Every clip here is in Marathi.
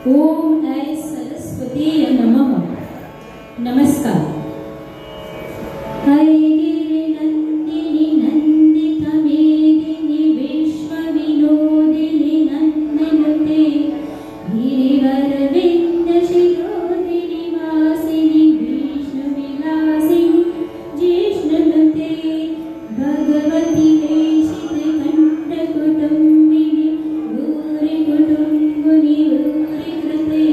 ओम ऐ सरस्वती नमः। नमस्कार। गिरिनंदिनी नंदितमेदिनी विश्वविनोदिनी नंदनुते गिरिवरविंद शिरोदिनी वासिनी विष्णुविलासिनी जिष्णुनुते भगवती लेशितकण्ठकुटुम्बिनी भूरि कुटुम्बिनी भूरि कृते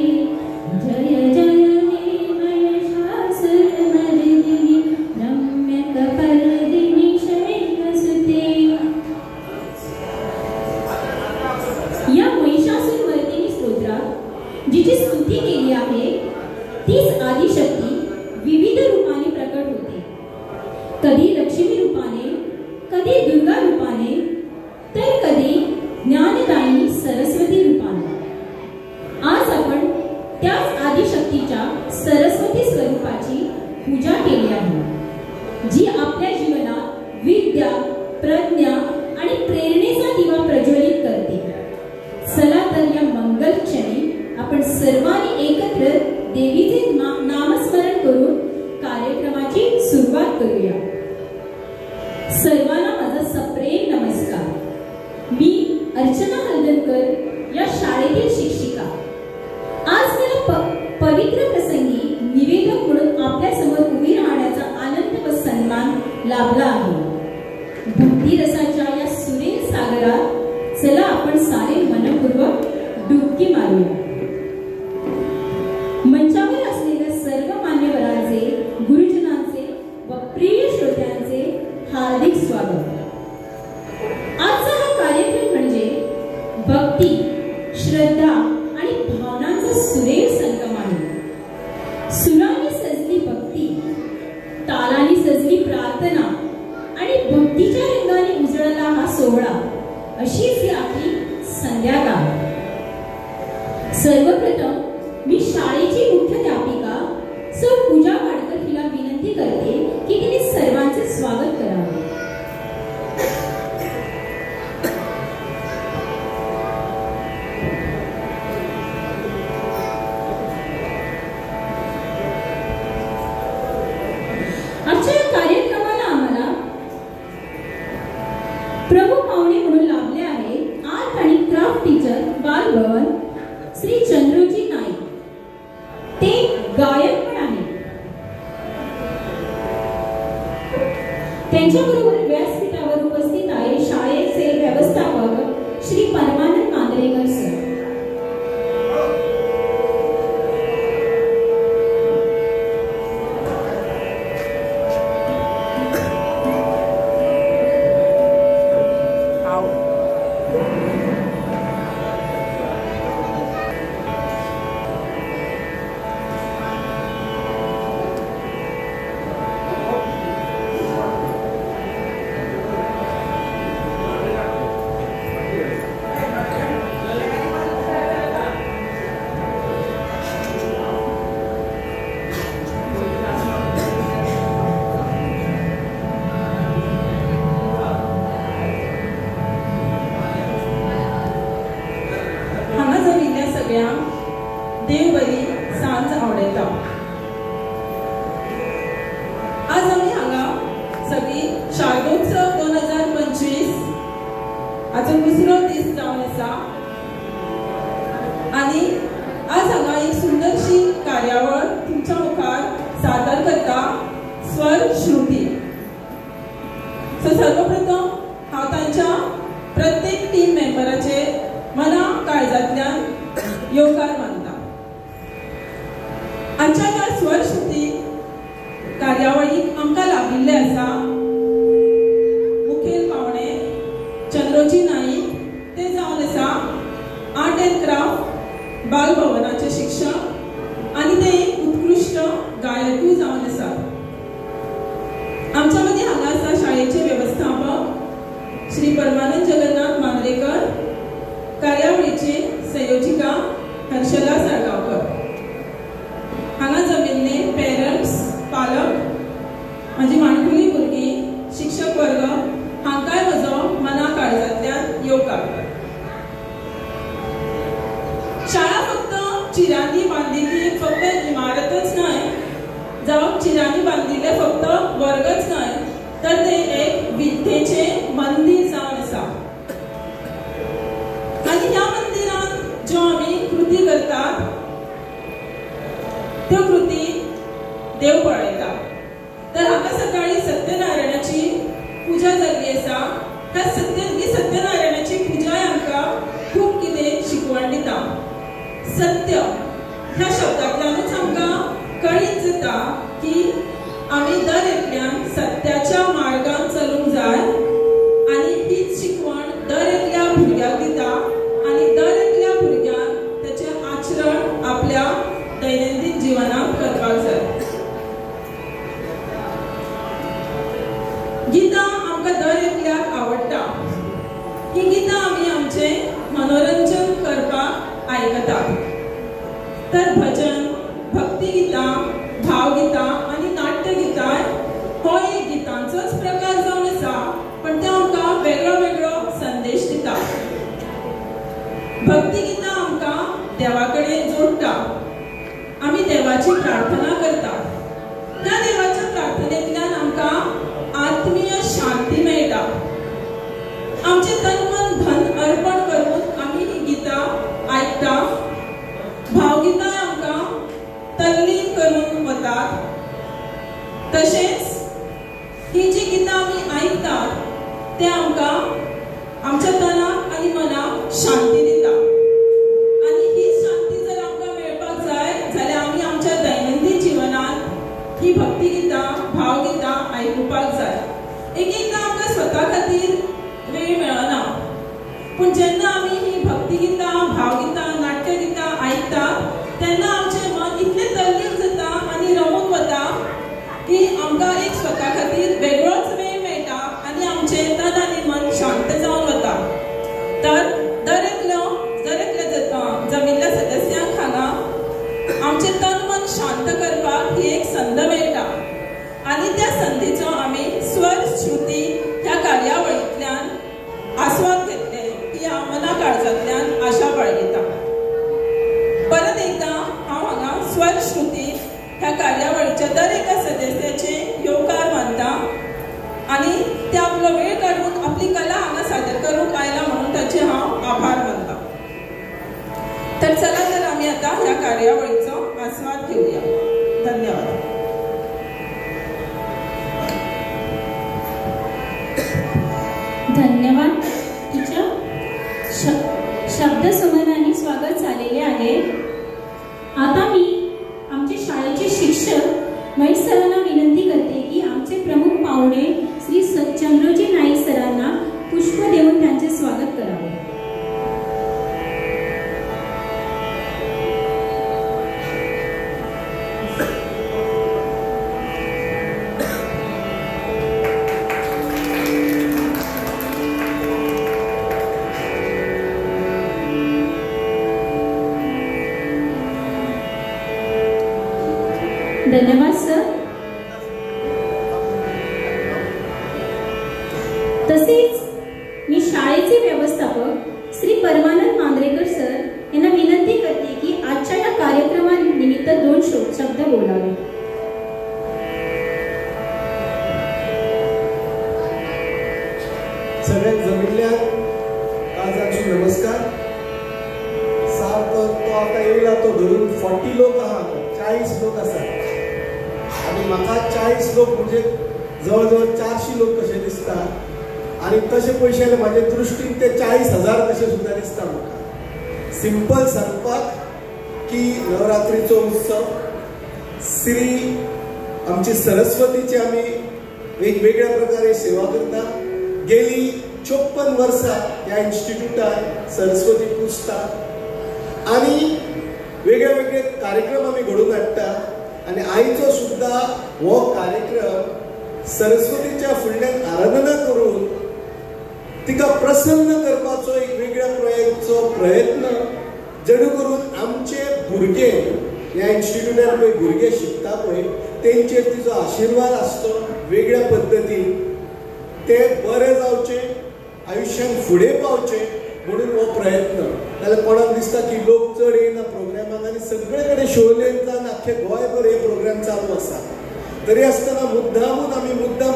जय जय हे महिषासुरमर्दिनी रम्यकपर्दिनी शैलसुते। या महिषासुरमर्दिनी स्तोत्रात जिची स्तुती केली आहे तीच आदिशक्ती विविध रूपाने प्रकट होते, कधी लक्ष्मी रूपाने, कधी दुर्गा रूपाने, तर कधी ज्ञानदायिनी सरस्वती रूपाने। आज आपण त्याच आदिशक्तीच्या सरस्वती स्वरूपाची पूजा केली आहे, जी आपल्या जीवनात विद्या, प्रज्ञा आणि प्रेरणेचा दिवा प्रज्वलित करते। चला तर या मंगल क्षणी आपण सर्वांनी एकत्र देवीचे नामस्मरण करून कार्यक्रमाची सुरुवात करूया। सर्वांना माझा सप्रेम नमस्कार। मी अर्चना हलदनकर, या शाळेतील शिक्षिका। आज मला पवित्र प्रसंगी निवेदक म्हणून आपल्या समोर उभी राहण्याचा आनंद व सन्मान लाभला आहे। भक्ती रसाच्या या सुरेल सागरात चला आपण सारे मनपूर्वक डुबकी मारूया। मंचावर असलेल्या सर्व मान्यवरांचे, गुरुजनांचे व प्रिय श्रोत्यांचे हार्दिक स्वागत। आजचा हा कार्यक्रम म्हणजे भक्ती, श्रद्धा आणि भावनांचा सुरेल संगम आहे। सुराने सजली भक्ती, तालाने सजली प्रार्थना आणि भक्तीच्या रंगाने उजळला हा सोहळा, अशीच ही आपली संध्याकाळ। सर्वप्रथम मी शाळेची मुख्याध्यापिका सौ पूजा वाडकर हिला विनंती करते की तिने सर्वांचे स्वागत करावे। आजच्या कार्यक्रमाला आम्हाला प्रमुख पाहुणे म्हणून लाभले आहे आर्ट आणि क्राफ्ट टीचर बालभवन श्री चंद्रोजी नाईक। ते गायक पण आहेत। त्यांच्याबरोबर व्यासपीठावर उपस्थित आहे शाळेचे व्यवस्थापक श्री परमानंद मांजरेकर सर। देव बरी सांज आवडटा। आज आम्ही हांगा सगळी शारदोत्सव 2025 हाचो दुसरो दीस जावन आसा आणि आज हांगा एक सुंदरशी कार्यावळ तुमच्या मुखार सादर करता स्वर श्रुती। सो सर्वप्रथम हांव तांच्या प्रत्येक टीम मेंबराचे मना काळजांतल्यान योगदान मानता। आजच्या या स्वर श्रुती कार्यावळीक आमकां लाभिल्ले आसा मुखेल पावणे चंद्रोजी नाईक, ते जावन आसा आर्ट एंड क्राफ्ट बालभवनाचे शिक्षक आणि ते एक उत्कृष्ट गायकूय जावन आसात। आमच्या मदीं हांगा आसा शाळेचे व्यवस्थापक श्री परमानंद जगन्नाथ मांद्रेकर, कार्यावळीचे संयोजिका हर्षला साळगांवकर। हांगा जमिल्ले पेरंट्स, पालक, माझी माणकुली भुरगीं, शिक्षक वर्ग हांकांय म्हजो मना काळजांतल्यान येवकार। शाळा फक्त चिरांनी बांधिल्ली फक्त इमारतच न्हय, जावं चिरांनी बांधिल्ले फक्त वर्गच न्हय, तर ते एक विद्येचे मंदिर जावन आसा. आनी ह्या मंदिरांत ज्यो आमी कृती करतात त्यो कृती देव पळयता. तर हांगा सकाळी सत्यनारायणाची पूजा जाल्ली आसा. ह्या सत्यनारायणाची पूजा आमकां खूब कितें शिकवण दिता. सत्य ह्या शब्दांतल्यानूच आमकां कळीत जाता की आमी दर एकल्यान सत्याच्या मार्गान चलूंक जाय. आनी हीच शिकवण दर एकल्या भुरग्याक दिता आनी दर एकल्या भुरग्यान तेचें आचरण आपल्या दैनंदीन जिवनांत करपाक जाय. गितां आमकां दर एकल्याक आवडटा. ही गितां आमी आमचें मनोरंजन करपाक आयकतात. तर भजन, भक्तिगितां, भावगितां आनी नाट्यगितां हो एक गितांचोच प्रकार जावन आसा, पण ते आमकां वेगळो वेगळो संदेश दिता. भक्तिगितां आमकां देवा कडेन जोडटा. आमी देवाची प्रार्थना करतात. त्या देवाच्या प्रार्थनेंतल्यान आमकां आत्मीय शांती मेळटा. आमचे तन मन धन अर्पण करून आमी ही गितां आयकता. भावगितां आमकां तल्लीन करून वतात. तशेंच ही जी गितां आमी आयकतात ते आमकां आमच्या तनाक आनी मनाक शांती दिता. आनी ही शांती जर आमकां मेळपाक जाय जाल्यार आमी आमच्या दैनंदीन जिवनांत ही भक्तिगितां, भावगितां आयकुपाक जाय. एकदां आमकां स्वता खातीर वेळ मेळना, पूण जेन्ना आमी ही भक्तिगितां, भावगितां, नाट्यगितां आयकतात तेन्ना आमचें मन इतलें तल्लीन जाता आनी रमून वता की आमकां एक स्वता खातीर वेगळोच वेळ मेळटा आनी आमचें तन आनी मन शांत जावन वता. तर दर एकल्या जमिल्ल्या सदस्यांक हांगा आमचें तन मन शांत करपाक ही एक संद मेळटा. आनी त्या संदीचो आमी स्वर श्रुती ह्या कार्यावळींतल्यान आस्वाद घेतले की हांव मना काळजांतल्यान आशा बाळगिता. परत एकदां हांव हांगा स्वर श्रुती ह्या कार्यावळीच्या दर एका सदस्याचे येवकार मानता आनी ते आपलो वेळ काडून आपली कला हांगा सादर करूंक आयला म्हणून ताचे हांव आभार मानता. तर चला तर आमी आतां ह्या कार्यावळीचो आस्वाद घेवया. धन्यवाद. धन्यवाद. तुझ्या शब्दसुमनाने स्वागत झालेले आहे. आता मी आमचे शाळेचे शिक्षक महेश सरांना विनंती करते की आमचे प्रमुख पाहुणे श्री चंद्रजी नाईक सरांना पुष्प देऊन त्यांचे स्वागत करावे. धन्यवाद सर. तसेच मी शाळेचे व्यवस्थापक श्री परमानंद मांद्रेकर सर यांना विनंती करते की आजच्या या कार्यक्रमानिमित्त 2 शब्द बोलावे. सगळ्यात जमिल्ल्या काळजाची नमस्कार. तो आता येयला तो धरून 40 लोक आहात, 40 लोक आसात आनी म्हाका 40 लोक म्हणजे जवळ 400 लोक कशे दिसता. आनी तशें पयशे म्हाजे दृश्टीन ते 40,000 कशे सुद्दां दिसता म्हाका. सिंपल सांगपाक की नवरात्रीचो उत्सव श्री आमची सरस्वतीची आमी वेगवेगळ्या प्रकारे सेवा करता. गेली 54 वर्सां ह्या इन्स्टिट्यूटान सरस्वती पुजता आनी वेगळे वेगळे कार्यक्रम आमी घडोवन हाडटा. आनी आयचो सुद्दां हो कार्यक्रम सरस्वतीच्या फुडल्यान आराधना करून तिका प्रसन्न करपाचो एक वेगळ्या प्रयत्न जेणू करून आमचे भुरगे ह्या इन्स्टिट्यूटान पळय भुरगे शिकता पळय तेंचेर तिचो आशिर्वाद आसचो वेगळ्या पद्दतीन. ते बरे जावचे, आयुश्यान फुडें पावचे म्हणून हो प्रयत्न. नाल्यार कोणाक दिसता की लोक चड येयना प्रोग्रामाक आनी सगळे कडेन शोलेंतल्यान आख्खे गोंयभर हे प्रोग्राम चालू आसा. तरी आसतना मुद्दाम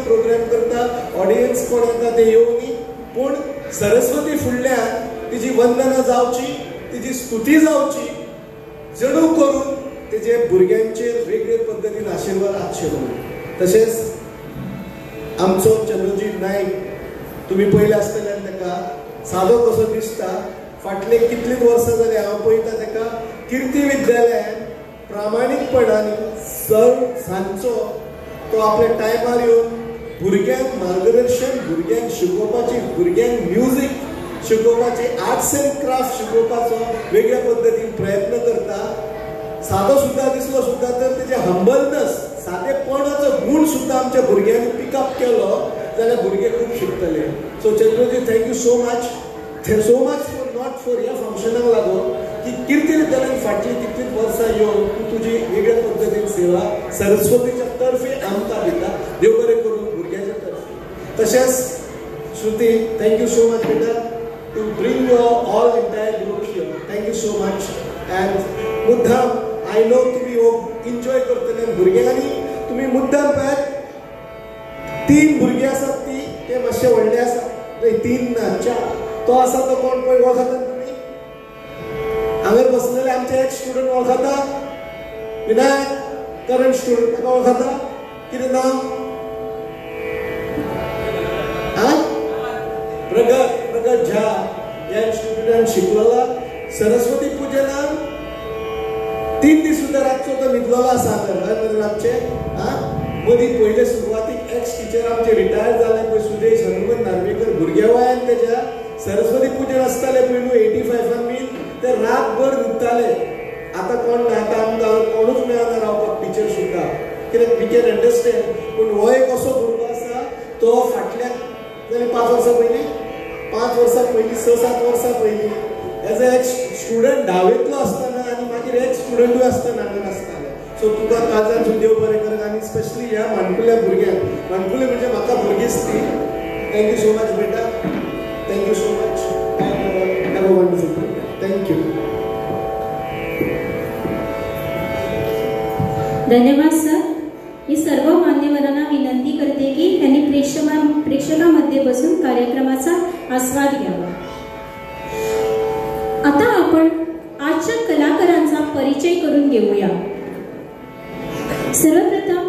प्रोग्राम करता, ऑडियन्स कोण येता ते येवनी, पूण सरस्वती फुडल्यान तिची वंदना जावची, तिची स्तुती जावची, जणू करून तेजे भुरग्यांचेर वेगळे पद्दतीन आशिर्वाद आसचे म्हणून. तशेंच आमचो चंद्रजीत नायक, तुमी पयले आसतल्यान ताका सादो कसो दिसता. फाटले कितलींच वर्सां जाली हांव पळयता ताका किर्ती विद्यालयान प्रामाणीकपणान सांजचो तो आपल्या टायमार येवन भुरग्यांक मार्गदर्शन, भुरग्यांक शिकोवपाची, भुरग्यांक म्युझीक शिकोवपाची, आर्ट्स एंड क्राफ्ट शिकोवपाचो वेगळ्या पद्दतीन प्रयत्न करता. सादो सुद्दां दिसलो सुद्दां तर तेजे हंबलनस, सादेपणाचो गूण सुद्दां आमच्या भुरग्यांनी पिकअप केलो जाल्यार भुरगे खूब शिकतले. So Chandraji, thank you so much not for ह्या फंक्शनाक लागून की किर्ती विद्यालयान फाटली कितलींच वर्सां येवन तूं तुजी वेगळ्या पद्दतीन सेवा सरस्वतीच्या तर्फे आमकां दिता. देव बरें करून भुरग्याच्या तर्फे. तशेंच श्रुती, थँक्यू सो मच बेटा to bring your all entire group here. Thank you so much. And मुद्दाम आय नो तुमी हो एन्जॉय करतले भुरग्यांनी. तुमी मुद्दाम पळय 3 भुरगीं आसात ती ते मातशे व्हडले आसात. 3 ना 4. तो आसा तो कोण पळय वळखता तुमी? हांगर बसलेले आमचे एक स्टुडंट वळखता, विनायक, करंट स्टुडंट, ताका वळखता? कितें नांव? प्रगत झा. ह्या स्टुडंटान शिकलेला सरस्वती पुजनाक 3 दीस सुद्दां रातचो तो न्हिदलेलो आसा हांगर रातचे. मदीं पयले सुरवातीक एक्स टिचर आमचे रिटायर जाले पळय सुदेश हनुमंत नार्वेकर, भुरग्या वयान तेज्या सरस्वती पुजन आसताले पयलू 85 बीन ते रातभर न्हिदताले. आतां कोण ना, आतां आमकां कोणूच मेळना रावपाक टिचर सुद्दां, कित्याक वी कॅन अंडरस्टँड. पूण हो एक असो भुरगो आसा तो फाटल्या जाली 5 वर्सां पयलीं 6-7 वर्सां पयलीं एज अ एक स्टुडंट धावेंतलो आसतना आनी मागीर एक स्टुडंटूय आसतना हांगा आसताले. सो तुका काळजांतसून देव बरें कर. आनी स्पेशली ह्या माणकुल्या भुरग्यांक, माणकुले म्हणजे म्हाका भुरगीच ती. थँक्यू सो मच बेटा. Thank you so much. Have a wonderful programme. Thank you. धन्यवाद सर. मी सर्व मान्यवरांना विनंती करते की त्यांनी प्रेक्षकांमध्ये बसून कार्यक्रमाचा आस्वाद घ्यावा. आता आपण आजच्या कलाकारांचा परिचय करून घेऊया. सर्वप्रथम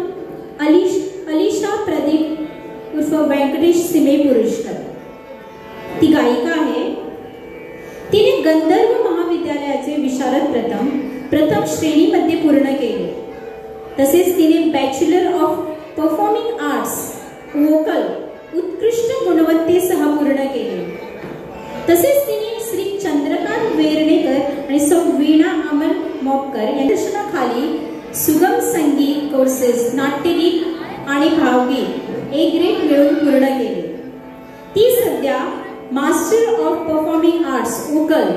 अलिशा प्रदीप उर्फ व्यंकटेश सिमे पुरस्कार. ती गायिका आहे. तिने गंधर्व महाविद्यालयाचे विशारद प्रथम श्रेणीमध्ये पूर्ण केले. तसेच तिने bachelor of performing arts vocal उत्कृष्ट गुणवत्तेसह पूर्ण केले. तसेच तिने श्री चंद्रकांत वेर्णेकर आणि सौ वीणा अमल मोपकर यांच्या दर्शनाखाली सुगम संगीत कोर्सेस, नाट्यगीत आणि भावगीत A ग्रेड मिळवून पूर्ण केले. ती सध्या master of performing arts vocal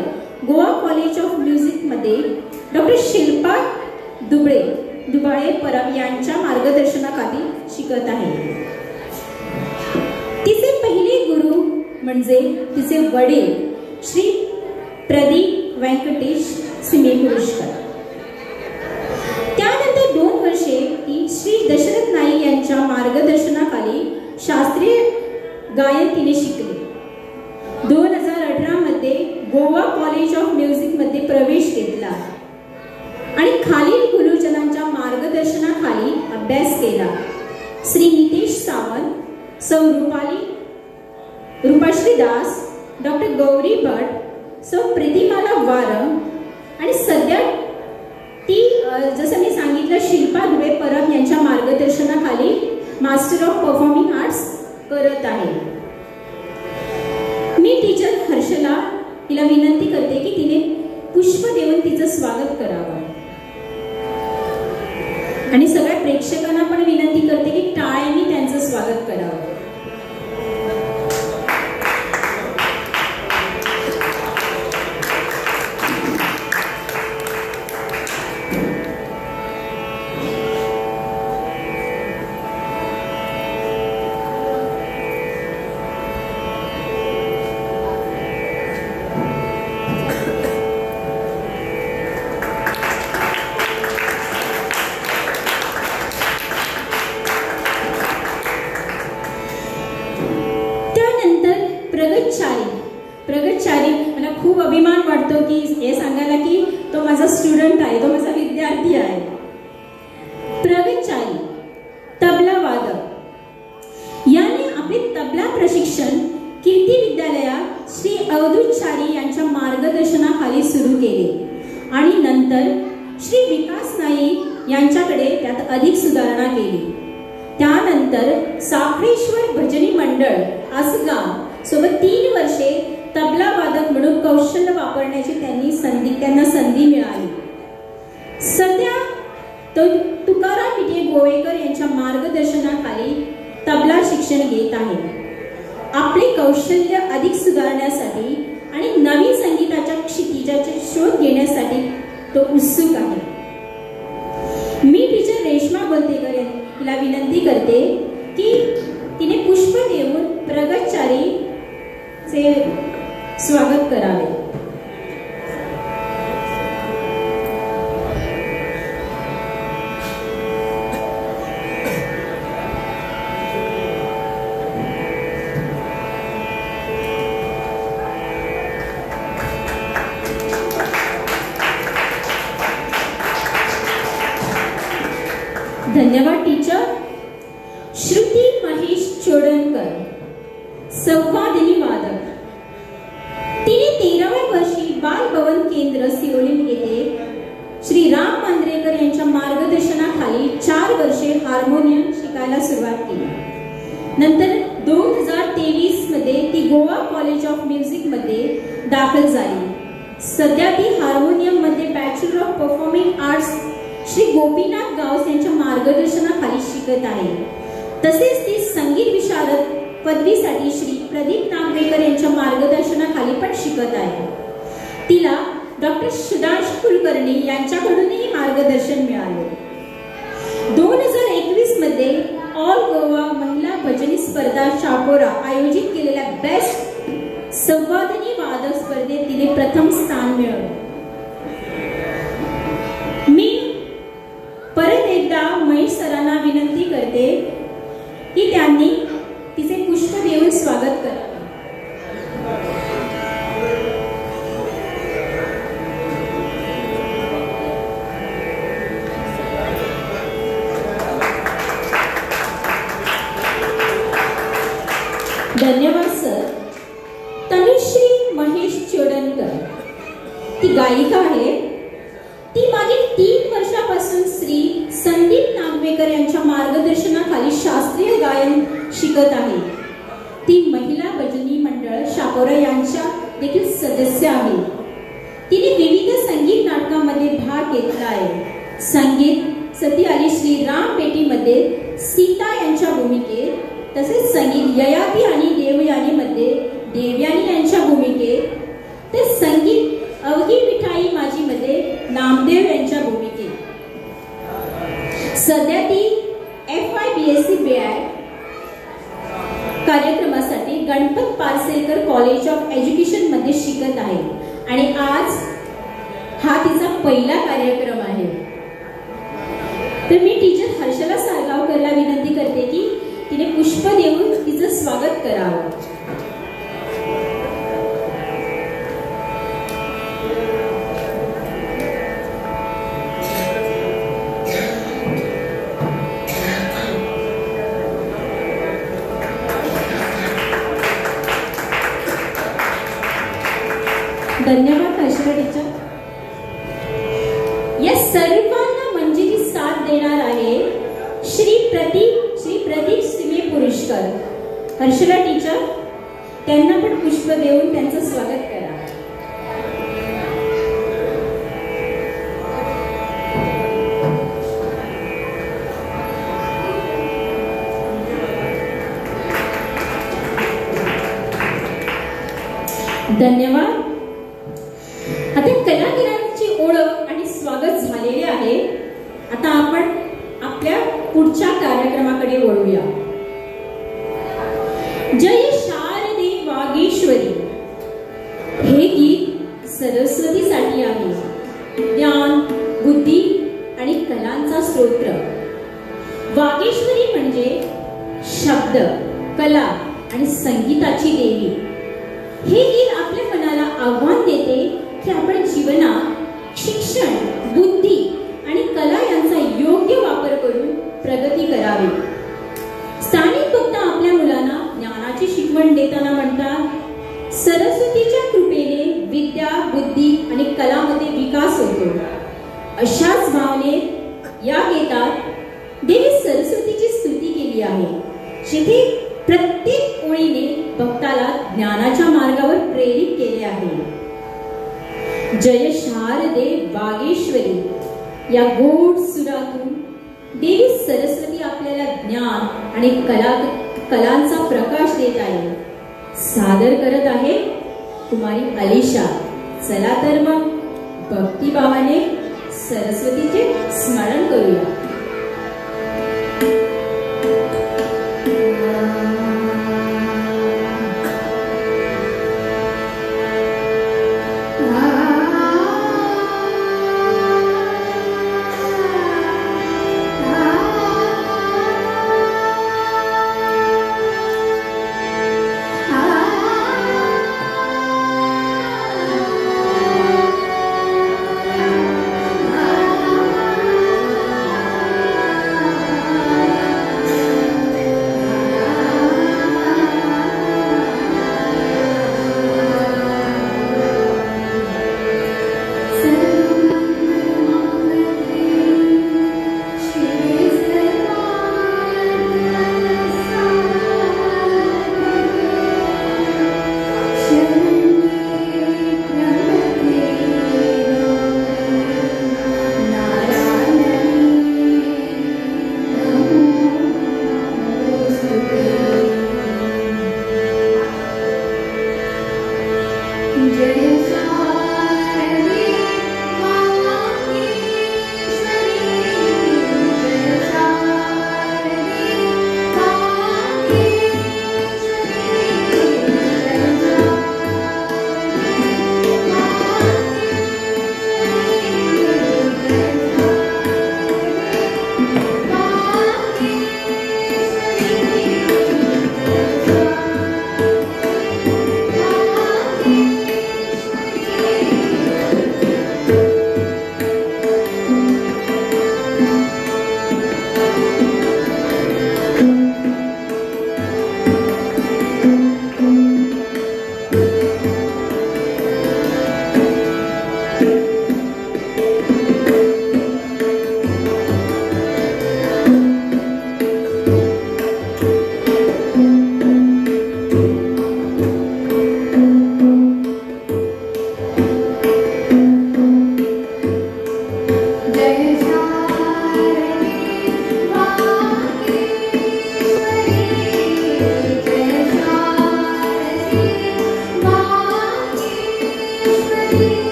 Goa college of music मध्ये डॉक्टर शिल्पा दुबाळे परब यांच्या मार्गदर्शनाखाली शिकत आहे. तिचे पहिले गुरु म्हणजे तिचे वडील श्री प्रदीप व्यंकटेश सिमे पुरस्कार. त्यानंतर 2 वर्षे ती श्री दशरथ नाईक यांच्या मार्गदर्शनाखाली शास्त्रीय गायन तिने शिकले. 2018 मध्ये गोवा कॉलेज ऑफ म्युझिक मध्ये प्रवेश घेतला आणि खालील गुरुजनांच्या मार्गदर्शनाखाली अभ्यास केला. श्री नितेश सावंत, सौ रूपाश्री दास, डॉक्टर गौरी भट, सौ प्रतिमाला वारम आणि सध्या ती जसं मी सांगितलं शिल्पा दुबे परब यांच्या मार्गदर्शनाखाली मास्टर ऑफ परफॉर्मिंग आर्ट्स करत आहे. मी टीचर हर्षला तिला विनंती करते की तिने पुष्प देऊन तिचं स्वागत करावं आणि सगळ्या प्रेक्षकांना पण विनंती करते की टाळ्यांनी त्यांचं स्वागत करावं. माझा स्टुडंट आहे, तो माझा विद्यार्थी आहे. प्रगतचारी तबला वादक याने आपले तबला प्रशिक्षण कीर्ती विद्यालयात श्री अवधूतचारी यांच्या मार्गदर्शनाखाली सुरू केले आणि नंतर श्री विकास नाईक यांच्याकडे त्यात अधिक सुधारणा केली. त्यानंतर साखळेश्वर भजनी मंडळ आसगाव सोबत 3 वर्षे तबला वादक म्हणून कौशल्य वापरण्याची त्यांना संधी मिळाली. सध्या तो तुकाराम विटे गोवेकर यांच्या मार्गदर्शनाखाली तबला शिक्षण घेत आहे. आपले कौशल्य अधिक सुधारण्यासाठी आणि नवीन संगीताच्या क्षितिजाचे शोध घेण्यासाठी तो उत्सुक आहे. मी टीचर रेश्मा बोलतेकर यांना विनंती करते की तिने पुष्प देऊन प्रगतचारीचे स्वागत करावे. धन्यवाद टीचर. श्रुती महेश चोडणकर संवादिनी वादक. तिने 13व्या वर्षी बाल भवन केंद्र सिओलिम येथे श्री राम मांद्रेकर यांच्या मार्गदर्शनाखाली 4 वर्षे हार्मोनियम शिकायला सुरुवात केली. नंतर 2023 मध्ये ती गोवा कॉलेज ऑफ म्युझिक मध्ये दाखल झाली. सध्या ती हार्मोनियम मध्ये bachelor of performing arts Shri Gopinath Gawas यांच्या मार्गदर्शनाखाली शिकत आहे. तसेच ती संगीत विशारद पदवीसाठी श्री प्रदीप नागवेकर यांच्या मार्गदर्शनाखाली पण शिकत आहे. तिला डॉक्टर सुधांशू कुलकर्णी यांच्याकडूनही मार्गदर्शन मिळाले. 2021 मध्ये ऑल गोवा महिला भजनी स्पर्धा शापोरा आयोजित केलेल्या बेस्ट संवादिनी वादक स्पर्धेत तिने प्रथम स्थान मिळवले. मी परत एकदा महेश सरांना विनंती करते की त्यांनी तिचे पुष्प देऊन स्वागत करावे. धन्यवाद सर. तनुश्री महेश चोडणकर ती गायिका आहे. ती मागील 3 वर्षापासून श्री संदीप नागवेकर यांच्या मार्गदर्शनाखाली शास्त्रीय गायन शिकत आहे. ती महिला भजनी मंडळ शापोरा यांच्या देखील सदस्य आहे. तिने विविध संगीत नाटकांमध्ये भाग घेतला आहे. संगीत सती आली श्री राम पेटीमध्ये सीता यांच्या भूमिकेत, तसेच संगीत ययाती आणि देवयानी मध्ये देवयानी यांच्या भूमिकेत, ते संगीत अवघी मिठाई माझी मध्ये नामदेव यांच्या भूमिकेत. सध्या ती FYBSc BI कार्यक्रमासाठी Ganpat Parsekar college of education मध्ये शिकत आहे आणि आज हा तिचा पहिला कार्यक्रम आहे. तर मी टीचर हर्षला साळगावकरला विनंती करते की तिने पुष्प देऊन तिचं स्वागत करावं. धन्यवाद हर्षला टीचर. या सर्वांना मंजिरी साथ देणार आहे श्री प्रदीप सिमे पुरस्कार. हर्षला टीचर त्यांना पण पुष्प देऊन त्यांचं स्वागत करा. धन्यवाद. आता कलाकारांची ओळख आणि स्वागत झालेले आहे. आता आपण आपल्या पुढच्या कार्यक्रमाकडे वळूया. जय शारदे वागीश्वरी हे गीत सरस्वतीसाठी आहे. ज्ञान, बुद्धी आणि कलांचा स्तोत्र. वागेश्वरी म्हणजे शब्द, कला आणि संगीताची देवी. हे गीत आपल्या मनाला आव्हान देते की आपण जीवनात शिक्षण अशाच भावनेत या गीतात देवी सरस्वतीची स्तुती केली आहे, जिथे प्रत्येक ओळीने भक्ताला ज्ञानाच्या मार्गावर प्रेरित केले आहे. जय शारदे वागेश्वरी या गोड सुरातून देवी सरस्वती आपल्याला ज्ञान आणि कलांचा प्रकाश देत आहे. सादर करत आहे कुमारी अलिशा. चला तर मग भक्तिभावाने सरस्वतीचे स्मरण करूया.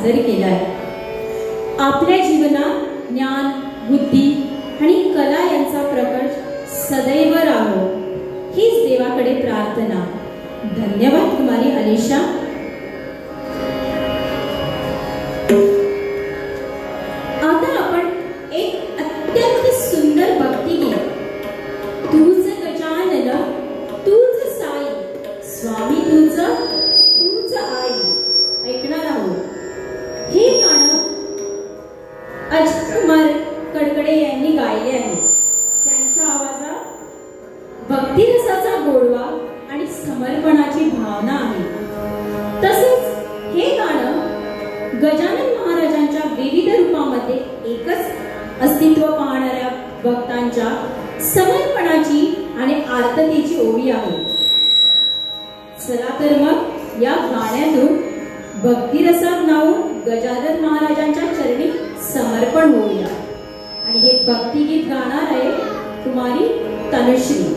सादर केलाय. आपल्या जीवनात ज्ञान, बुद्धी आणि कला यांचा प्रकाश सदैव राहो हीच देवाकडे प्रार्थना. धन्यवाद कुमारी अलिशा. आता आपण एक अत्यंत सुंदर भक्तिगीत तूच गजानन तूच साई स्वामी तूच आई ऐकणार आहोत. हे गाणं अजित कुमार कडकडे यांनी गायले आहे. त्यांच्या आवाजात भक्तिरसाचा गोडवा आणि समर्पणाची भावना आहे. तसेच हे गाणं गजानन महाराजांच्या विविध रूपामध्ये एकच अस्तित्व पाहणाऱ्या भक्तांच्या समर्पणाची आणि आर्ततेची ओवी आहे. चला तर मग या गाण्यातून भक्तिरसात न्हाऊन गजानन महाराजांच्या चरणी समर्पण होऊया. आणि हे भक्तिगीत गाणार आहे कुमारी तनुश्री.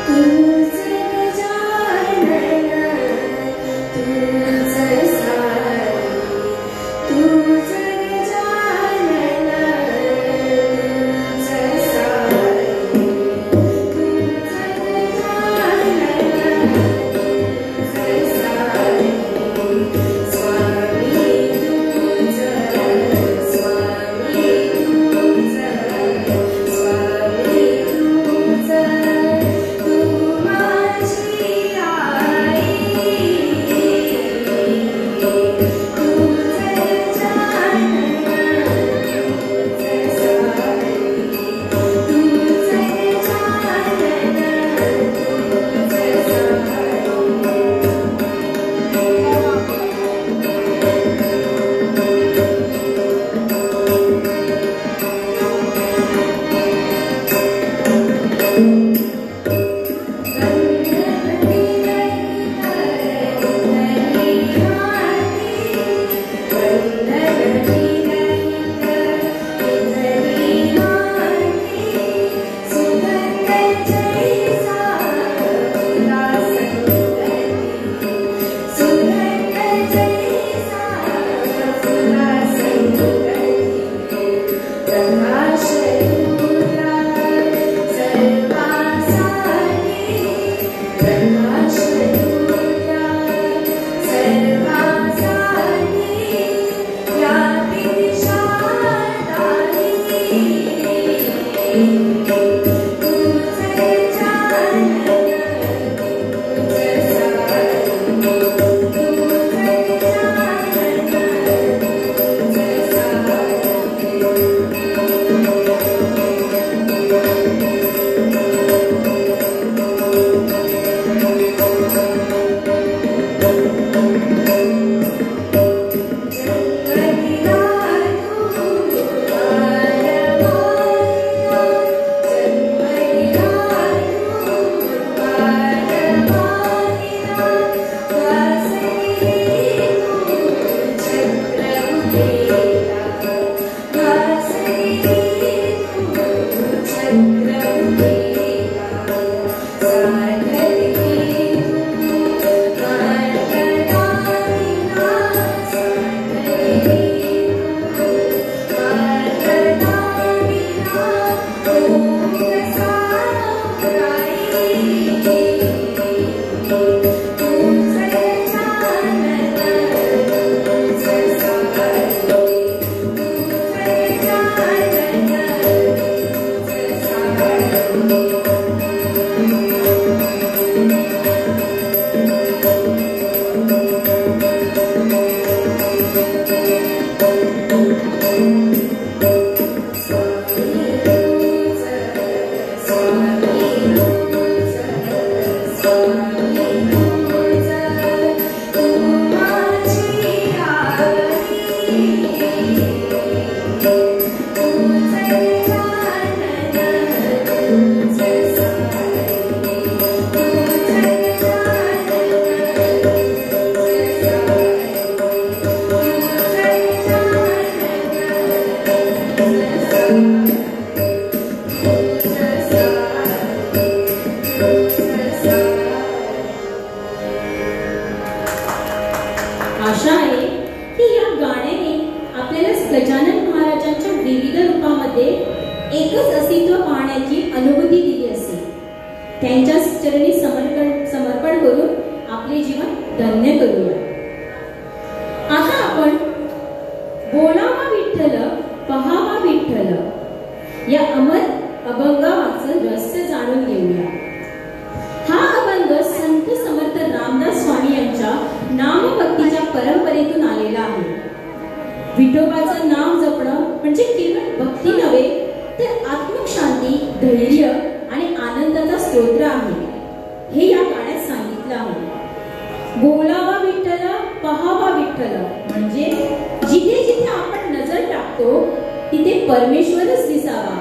तूच गजानन आशा आहे की या गाण्याने आपल्याला गजानन महाराजांच्या विविध रूपामध्ये एकच अस्तित्व पाहण्याची अनुभूती दिली असेल. त्यांच्या चरणी समर्पण करून आपले जीवन धन्य करूया. आता आपण बोलावा विठ्ठल पहावा विठ्ठल या अमर अभंगामागचं रहस्य जाणून घेऊया. हा अभंग संत समर्थ रामदास स्वामी यांच्या नामभक्तीच्या परंपरेतून आलेला आहे. विठोबाचं नाम जपणं म्हणजे केवळ भक्ती नव्हे तर आत्मिक शांती, धैर्य आणि आनंदाचा स्तोत्र आहे हे या गाण्यात सांगितलं आहे. बोलावा विठ्ठल पहावा विठ्ठल म्हणजे जिथे जिथे आपण नजर टाकतो तिथे परमेश्वरच दिसावा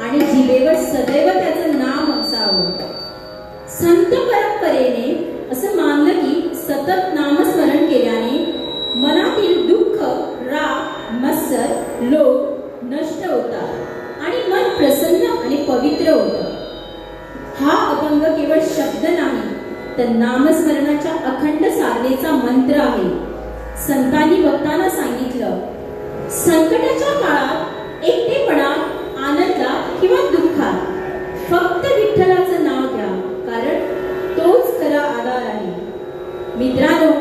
आणि जिभेवर सदैव त्याचं नाम असावं. संत परंपरेने असं मानलं की सतत नामस्मरण केल्याने मनातील दुःख, राग, मत्सर, लोभ नष्ट होतात आणि मन प्रसन्न आणि पवित्र होतं. हा अभंग केवळ शब्द नाही तर नामस्मरणाच्या अखंड साधनेचा मंत्र आहे. संतांनी भक्तांना सांगितलं, संकटाच्या काळात, एकटेपणात, आनंदात किंवा दुःखात फक्त विठ्ठलाचं नाव घ्या, कारण तोच खरा आधार आहे. मित्रांनो,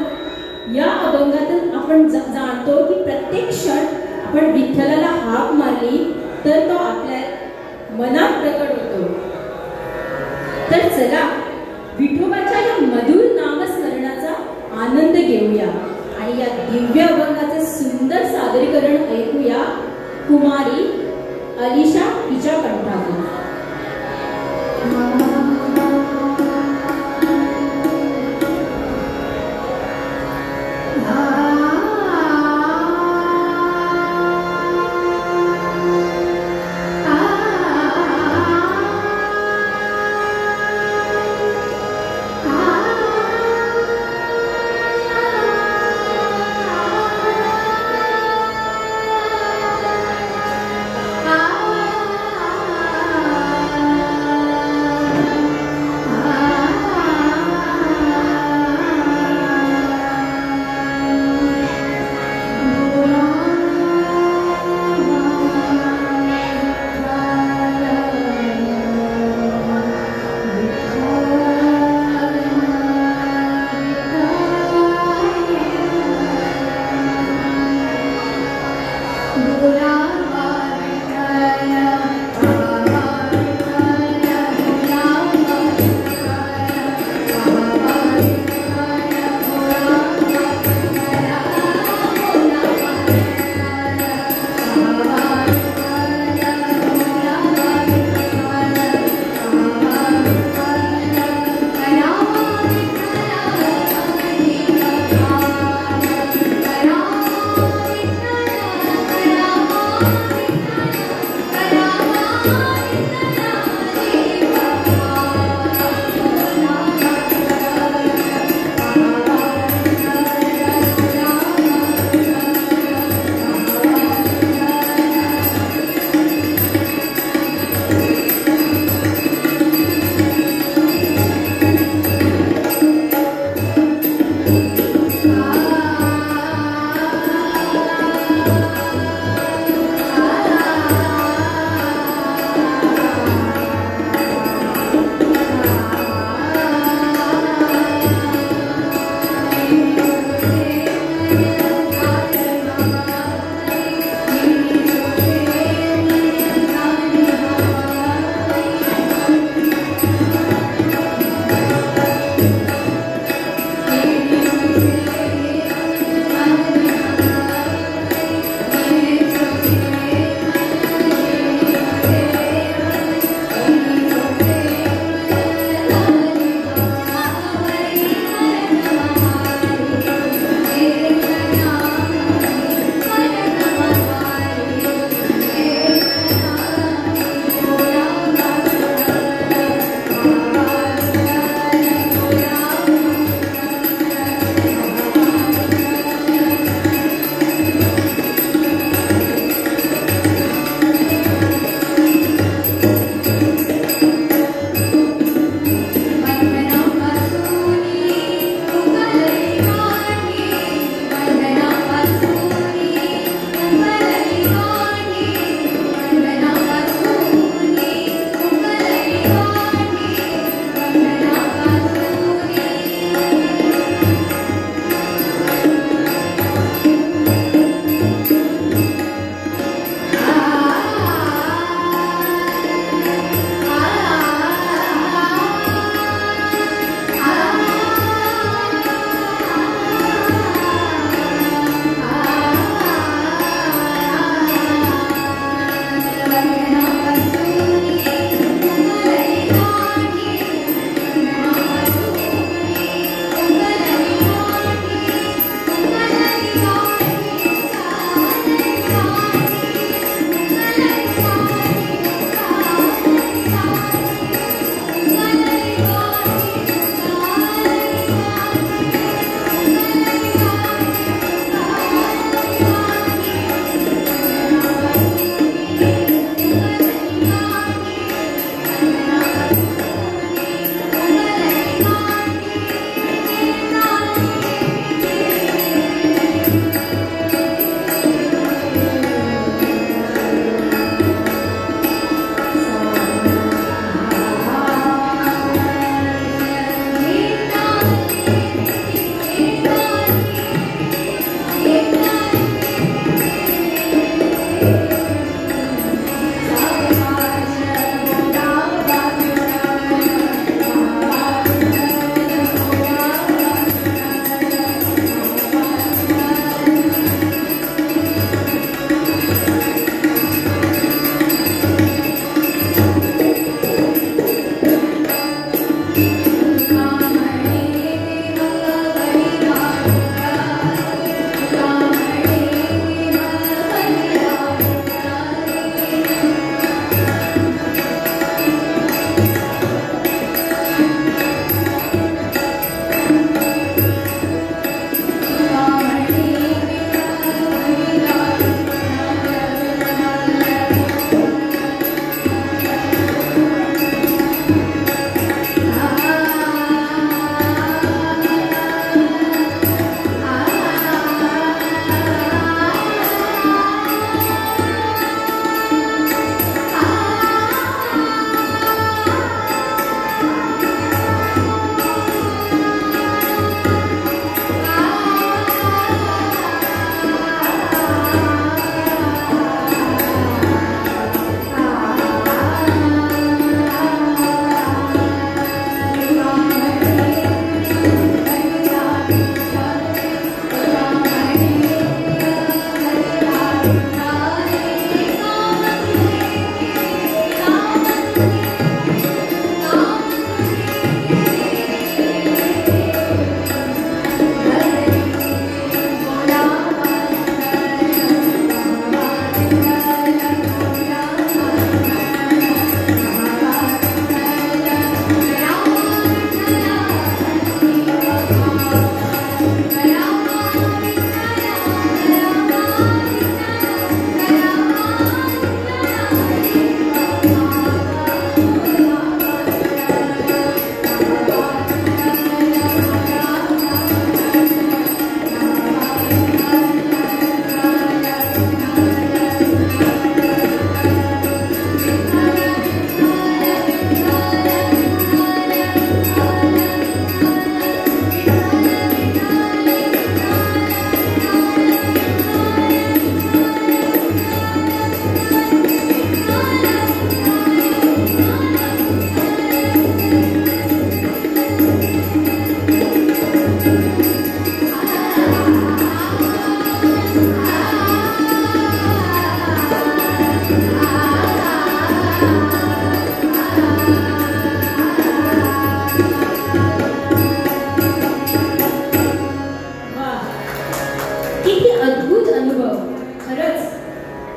या अभंगातून आपण जाणतो की प्रत्येक क्षण आपण विठ्ठलाला हाक मारली तर तो आपल्या मनात प्रकट होतो. तर चला विठोबाच्या या मधुर नामस्मरणाचा आनंद घेऊया आणि या दिव्य अभंगाचे सुंदर सादरीकरण ऐकूया कुमारी अलिशा हिच्या कंठातून.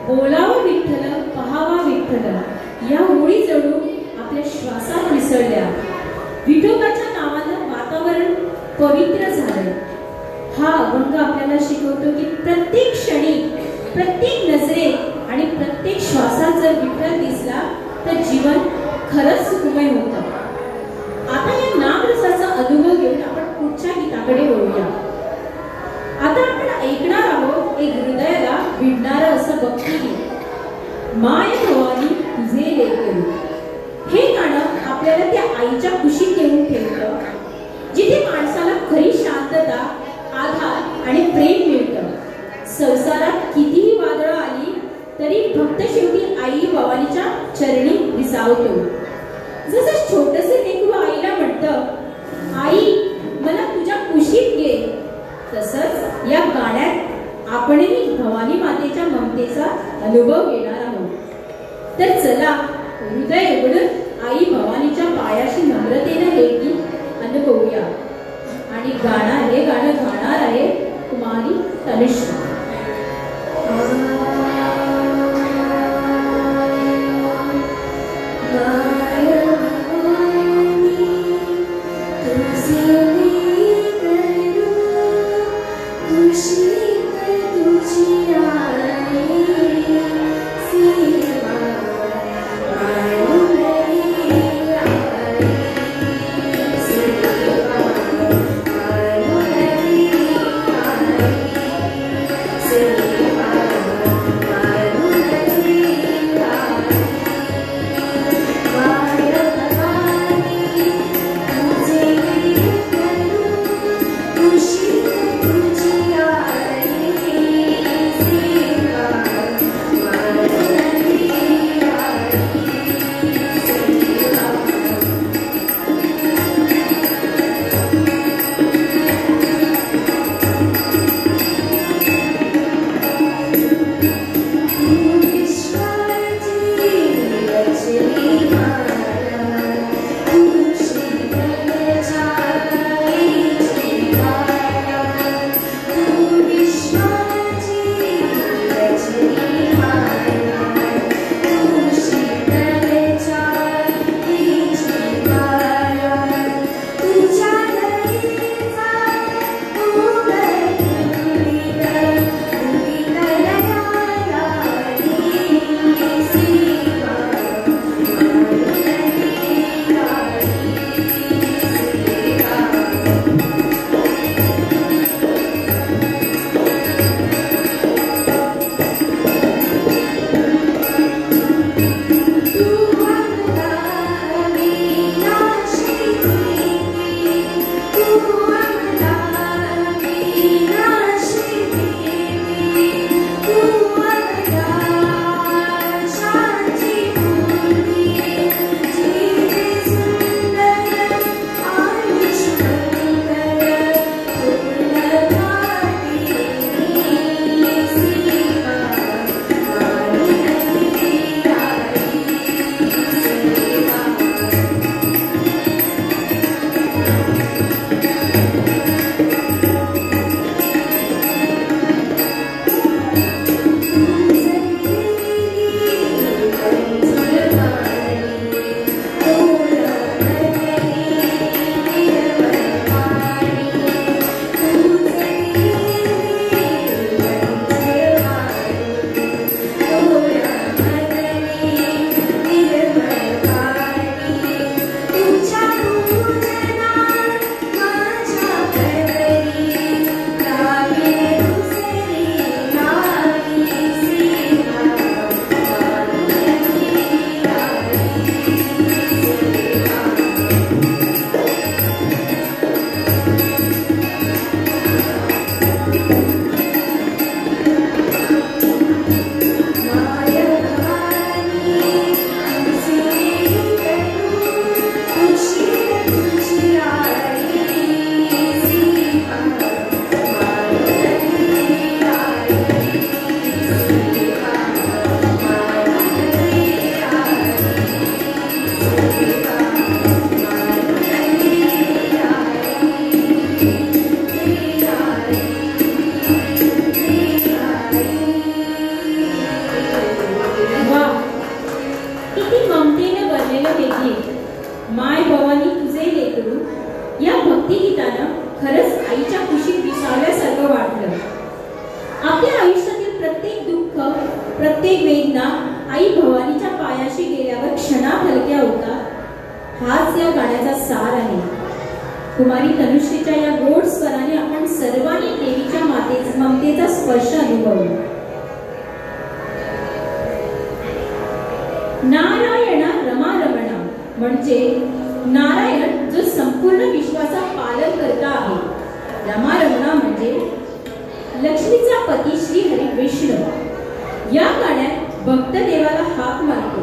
बोलावं विठ्ठल पहावा विठ्ठल या ओळी जणू आपल्या श्वासात मिसळल्या. विठोबाच्या नावानं वातावरण पवित्र झालं. हा अभंग आपल्याला शिकवतो की प्रत्येक क्षणी, प्रत्येक नजरेत आणि प्रत्येक श्वासात जर विठ्ठल दिसला तर जीवन खरंच सुखमय होतं. आता या नामरसाचा अनुभव घेऊन आपण पुढच्या गीताकडे वळूया. आता आपण ऐकणार आहोत एक हृदयाला भिडणारं असं भक्तिगीत, माय भवानी तुझे लेकरू. हे गाणं आपल्याला त्या आईच्या कुशीत नेऊन ठेवतं जिथे माणसाला खरी शांतता, आधार आणि प्रेम मिळतं. संसारात कितीही वादळं आली तरी भक्त शेवटी आई भवानीच्या चरणी विसावतो. जसं छोटंसं लेकरू आईला म्हणतं, आई मला तुझ्या कुशीत घे, तसंच या गाण्यात आपणही भवानी मातेच्या ममतेचा अनुभव घेणार आहोत. तर चला हृदय उघडून आई भवानीच्या पायाशी नम्रतेने हे गीत अनुभवूया. आणि हे गाणं गाणार आहे कुमारी तनुश्री. See प्रत्येक वेदना आई भवानीच्या पायाशी गेल्यावर क्षणात हलक्या होतात, हाच या गाण्याचा सार आहे. कुमारी तनुश्रीच्या या गोड स्वराने आपण सर्वांनी देवीच्या ममतेचा स्पर्श अनुभवला. नारायणा रमा रमणा म्हणजे नारायण जो संपूर्ण विश्वाचा पालन करता आहे. रमा रमणा म्हणजे लक्ष्मीचा पती श्री हरी विष्णू. या गाण्यात भक्त देवाला हाक मारतो,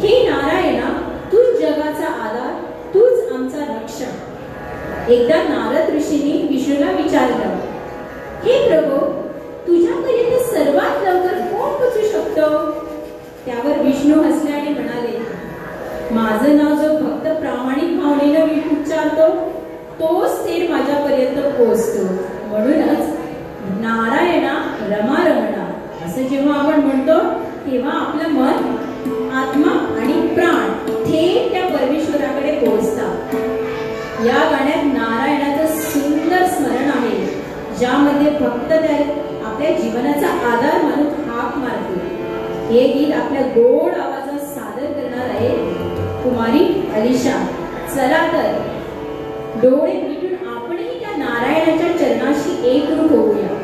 हे नारायणा, तूच जगाचा आधार, तूच आमचा रक्षक. एकदा नारद ऋषींनी विष्णूला विचारलं, हे प्रभू, तुझ्यापर्यंत सर्वात लवकर कोण पोचू शकतो? त्यावर विष्णू हसल्याने म्हणाले, माझं नाव जो भक्त प्रामाणिक भावनेनं उच्चारतो तोच थेट माझ्यापर्यंत पोहोचतो. म्हणूनच नारायणा रमा रमणा असं जेव्हा आपण म्हणतो तेव्हा आपलं मन, आत्मा आणि प्राण थेट त्या परमेश्वराकडे पोहोचतात. या गाण्यात नारायणाचं सुंदर स्मरण आहे, ज्यामध्ये भक्त आपल्या जीवनाचा आधार मानून हाक मारतो. हे गीत आपल्या गोड आवाजात सादर करणार आहे कुमारी अलिशा. चला तर डोळे मिटून आपणही त्या नारायणाच्या चरणाशी एकरूप होऊया.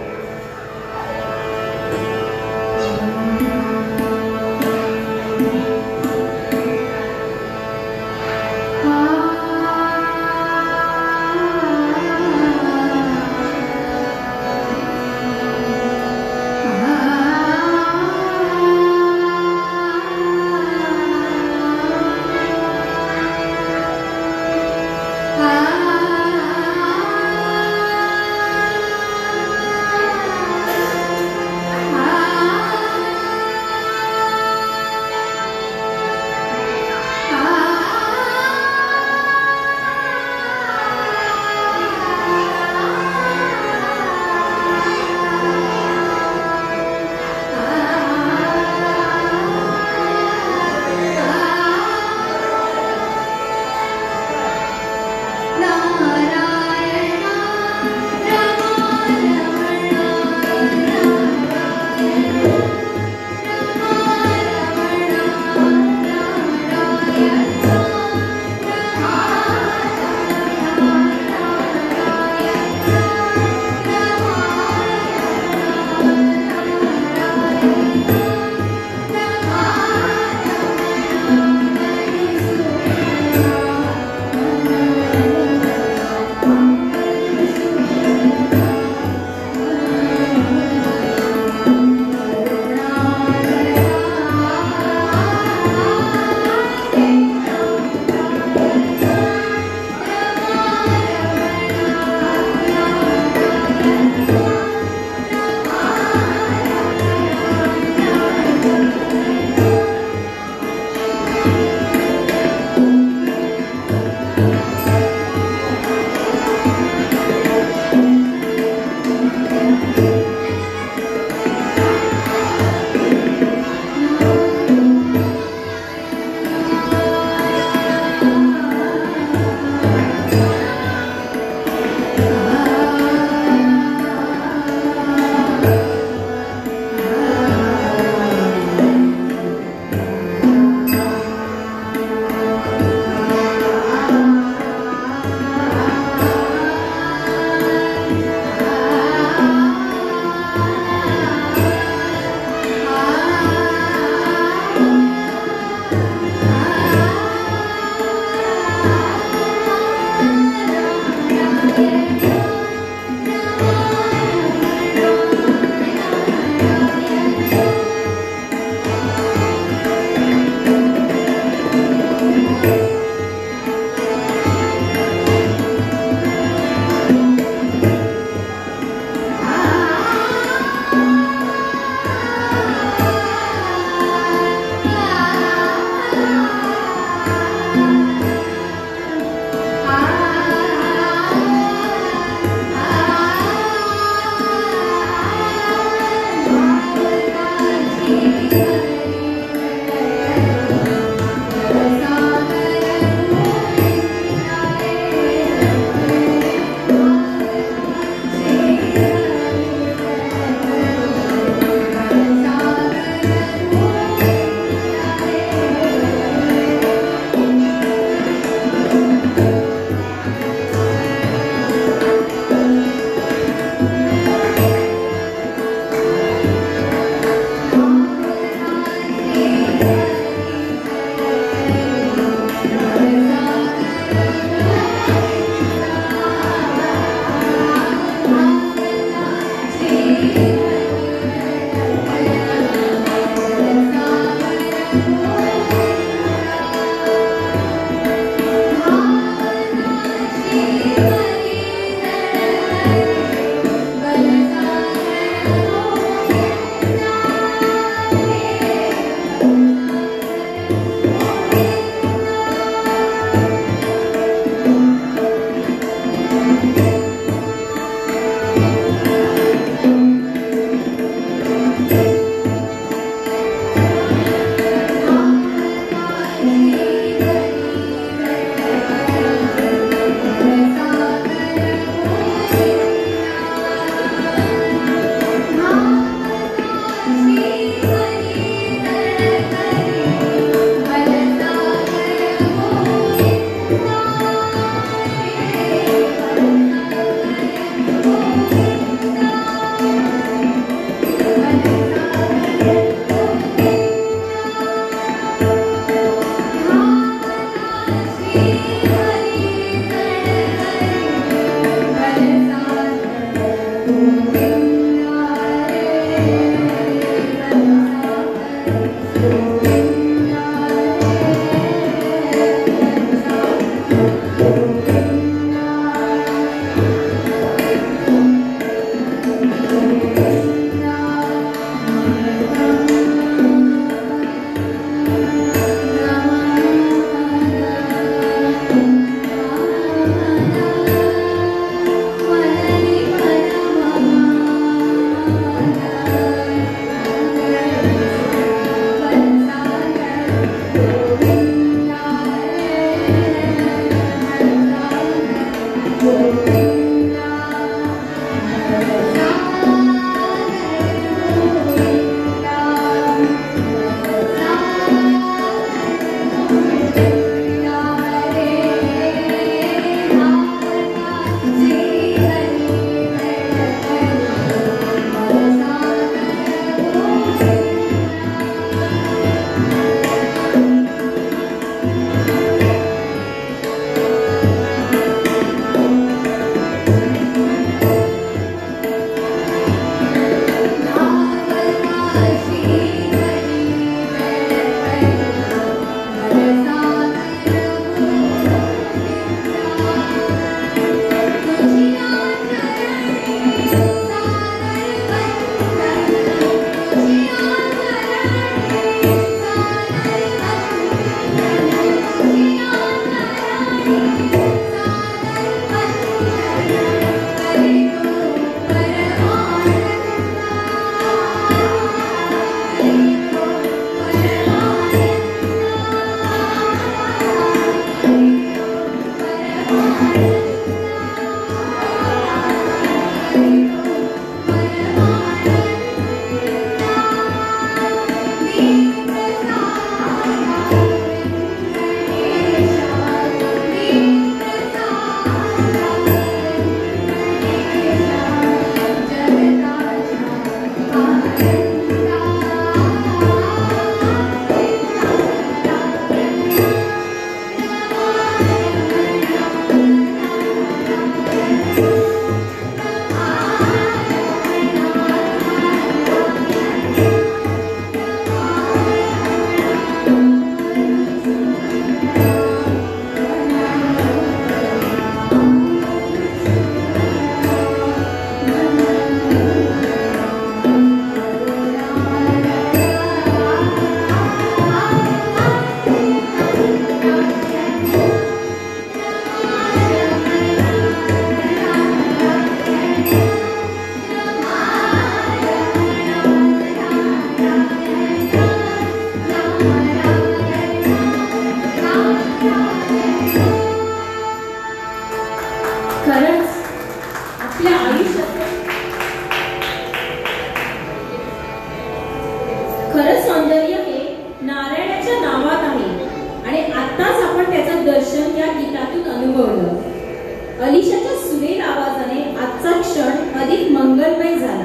आत्ताच आपण त्याचं दर्शन या गीतातून अनुभवलं. अलिशाच्या सुरेल आवाजाने आजचा क्षण अधिक मंगलमय झाला.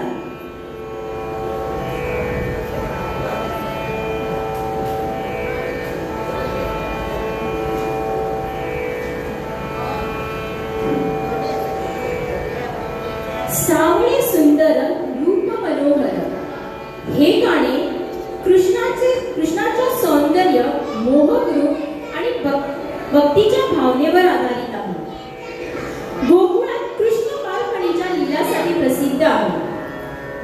सावळे सुंदर रूप मनोहर हे गाणे कृष्णाच्या सौंदर्य, मोहक रूप आणि भक्तीच्या भावनेवर आधारित आहे. गोकुळात कृष्ण बालपणीच्या लीलासाठी प्रसिद्ध आहे.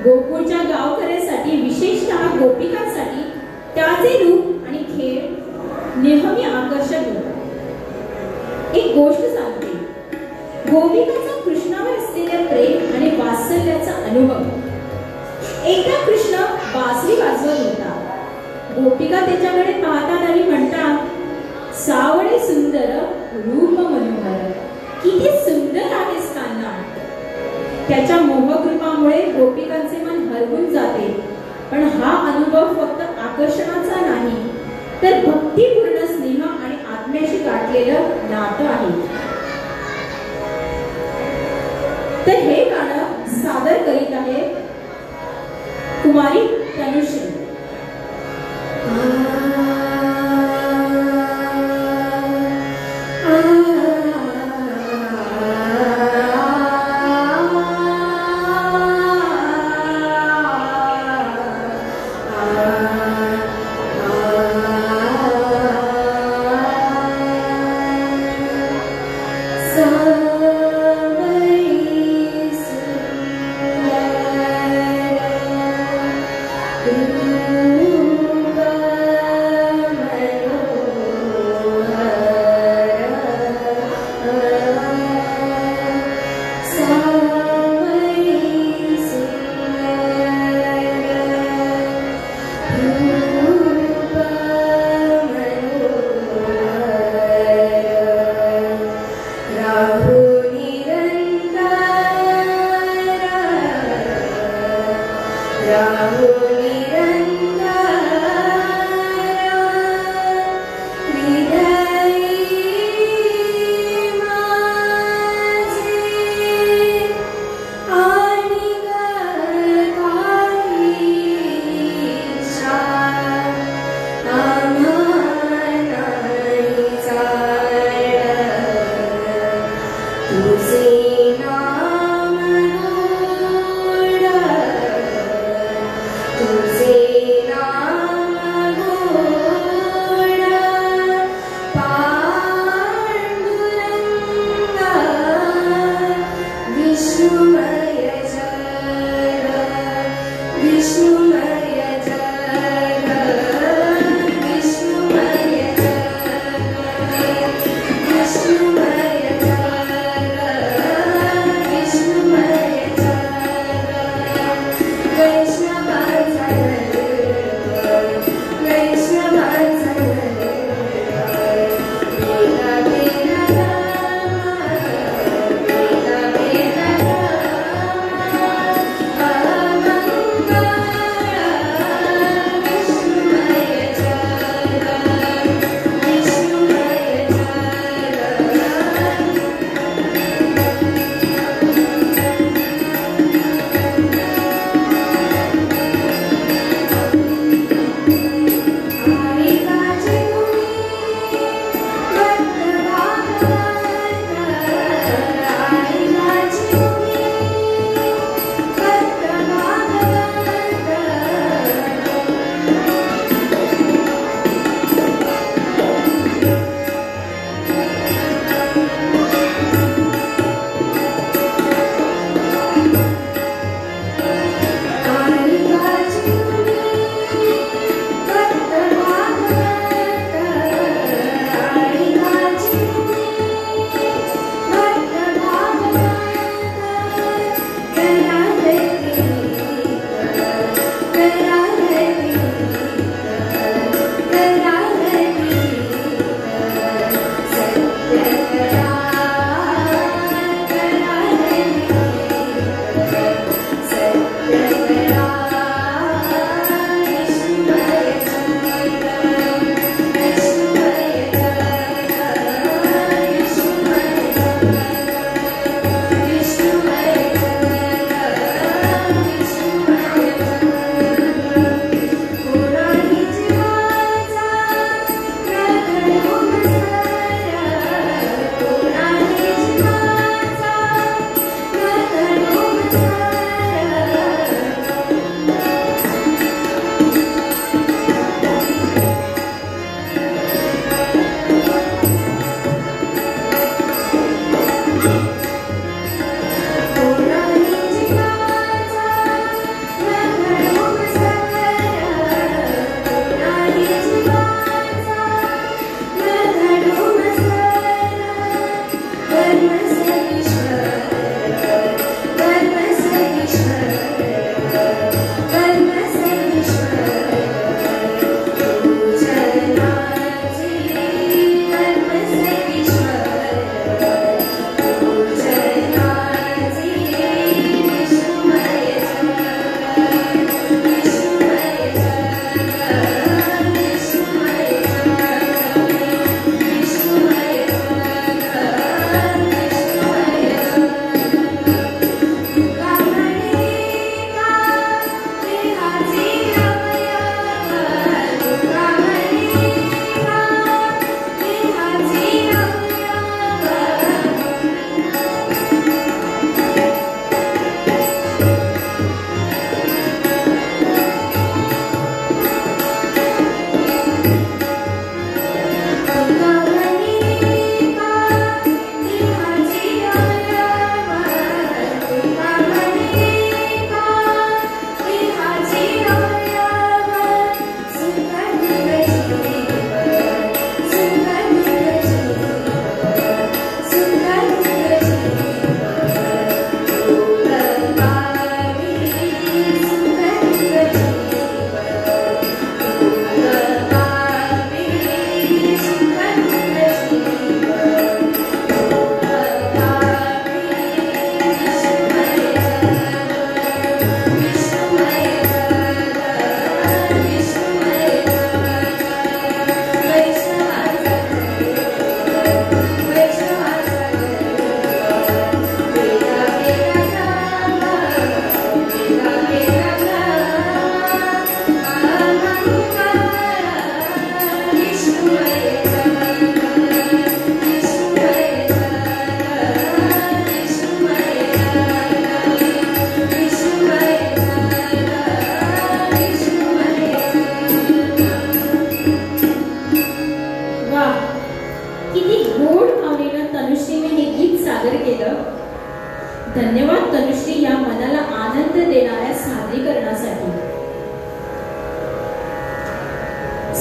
गोकुळच्या गावकऱ्यांसाठी, विशेषतः गोपिकांसाठी त्याचे रूप आणि खेळ नेहमी आकर्षक होते. एक गोष्ट सांगते. गोपिकांचा कृष्णावर असलेल्या प्रेम आणि वात्सल्याचा अनुभव. एकदा कृष्ण बासरी वाजवत होता. गोपिका त्याच्याकडे पाहतात आणि म्हणतात, सावळे सुंदर रूप मनोहर, किती सुंदर आहेस कान्हा. त्याच्या मोहक रूपामुळे गोपिकांचे मन हरवून जाते. पण हा अनुभव फक्त आकर्षणाचा नाही, तर भक्तिपूर्ण स्नेह आणि आत्म्याशी गाठलेलं नातं आहे. तर हे गाणं सादर करीत आहे कुमारी तनुश्री.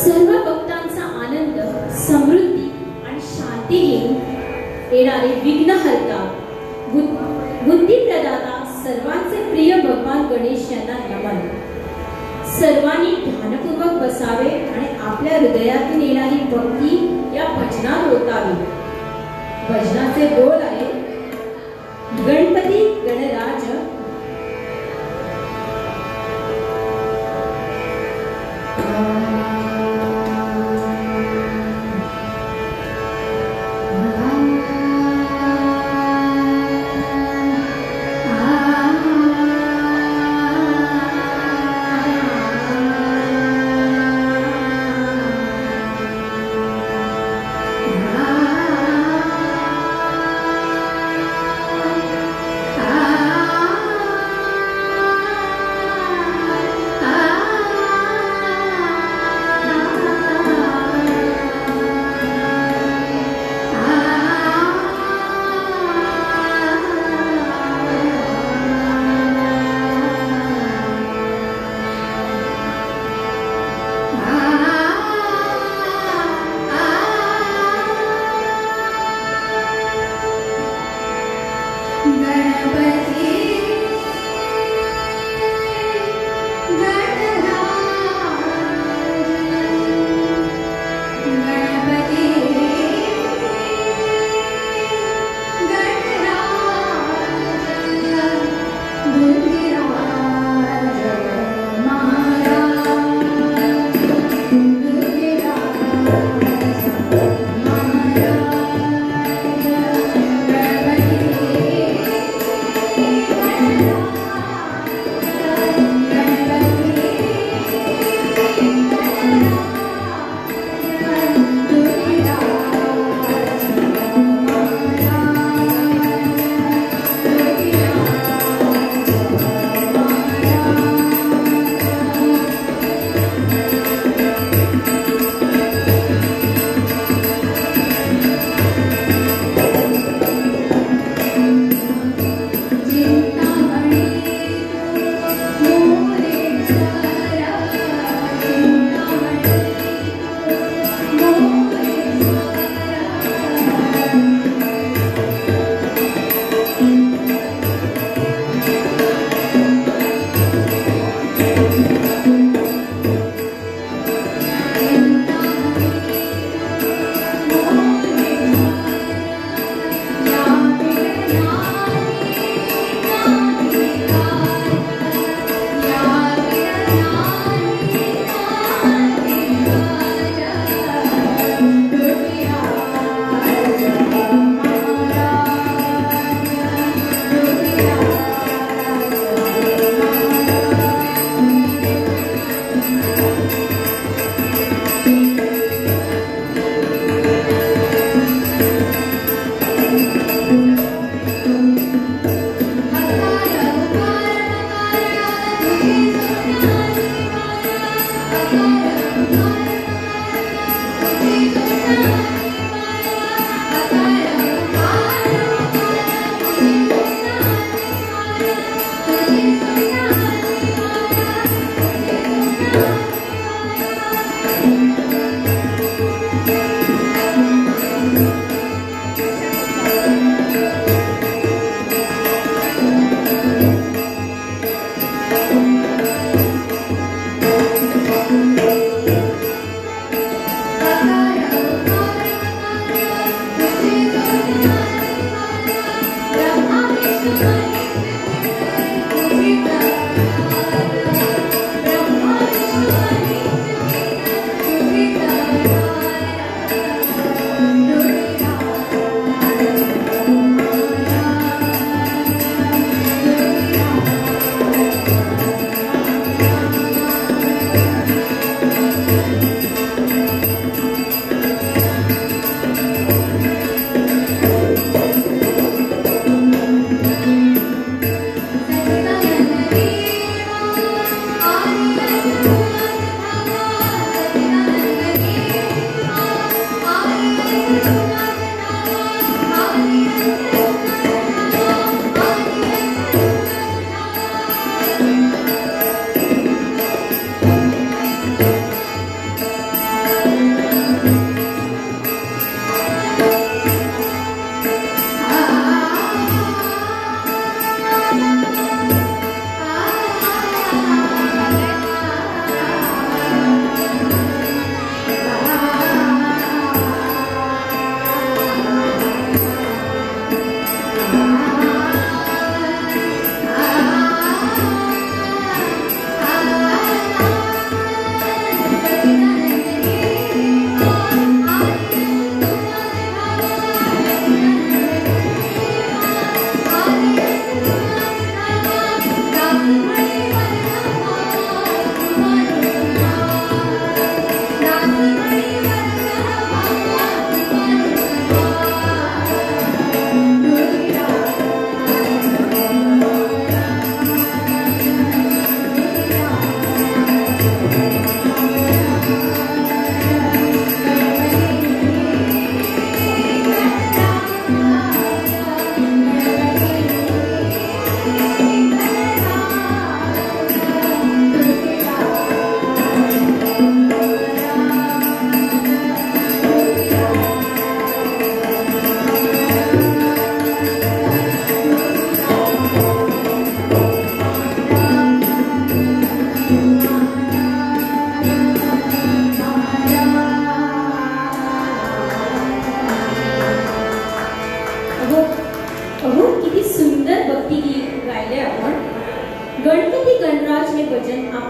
सर्व भक्तांचा आनंद, समृद्धी आणि शांती घेऊन येणारे विघ्न हरता, बुद्धी प्रदाता, सर्वांचे प्रिय भगवान गणेश यांना नमन. सर्वांनी ध्यानपूर्वक बसावे आणि आपल्या हृदयातून येणारी भक्ती या भजनात ओतावी. भजनाचे बोल आहे: गणपती गणराज Ah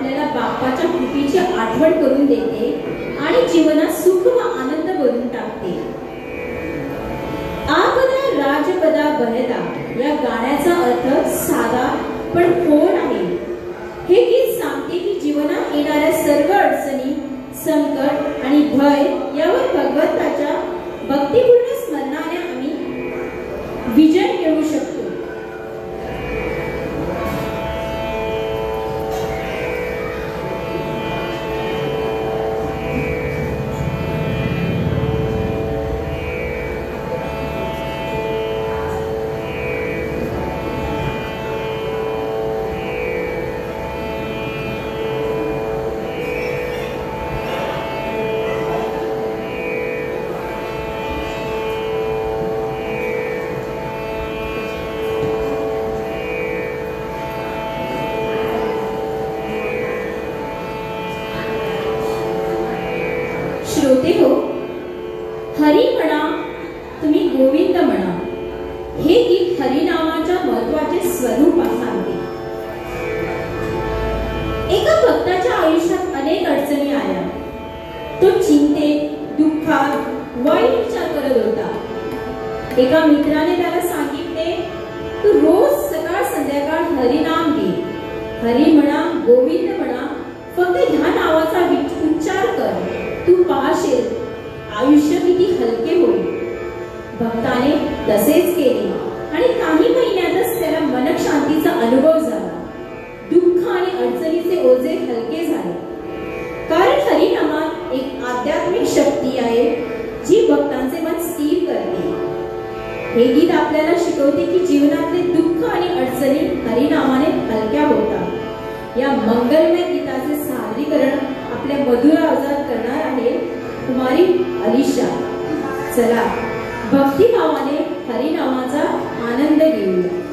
आपल्याला बाप्पाच्या कृपेची आठवण करून देते आणि जीवनात सुख व आनंद भरून टाकते. आपदा राजपदा बहदा या गाण्याचा अर्थ साधा पण खोल आहे. हे गीत सांगते की जीवनात येणाऱ्या सर्व अडचणी, संकट आणि भय यावर भगवंताच्या भक्तिपूर्ण स्मरणाने आम्ही विजय मिळवू शकतो. श्रोते हो, हरी म्हणा तुम्ही गोविंद म्हणा, हे गीत हरिनामाच्या महत्वाचे स्वरूप सांगते. एका भक्ताच्या आयुष्यात अनेक अडचणी आल्या. तो चिंतेत, दुःखात, वाईट विचार करत होता. एका मित्राने त्याला सांगितले, तू रोज सकाळ संध्याकाळ हरिनाम घे, हरी म्हणा, गोविंद म्हणा, फक्त ह्या नावाचा उच्चार कर, तू पाहशील आयुष्य किती हलके होईल. भक्ताने तसेच केले आणि काही महिन्यातच त्याला मनशांतीचा अनुभव झाला. दुःख आणि अडचणीचे ओझे हलके झाले. कारण हरिनामात एक आध्यात्मिक शक्ती आहे जी भक्तांचे मन स्थिर करते. हे गीत आपल्याला शिकवते की जीवनातले दुःख आणि अडचणी हरिनामाने हलक्या होतात. या मंगलमय गीताचे सादरीकरण आपल्या मधुर आवाजात करणार आहे कुमारी अलिशा. चला भक्तिभावाने हरिनामाचा आनंद घेऊया.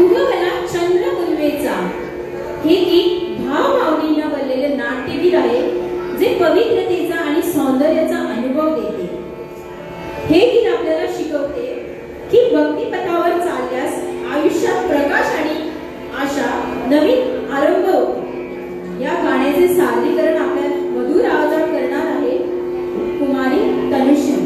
उगवला पवित्रतेचा हे गीत भावभावनेनं बनलेले नाट्यगीत आहे जे पवित्रतेचा आणि सौंदर्याचा अनुभव देते. हे गीत आपल्याला शिकवते की भक्तिपथावर चालल्यास आयुष्यात प्रकाश आणि आशा नवीन आरंभ होतो. या गाण्याचे सादरीकरण आपल्या मधुर आवाजात करणार आहे कुमारी तनुश्री.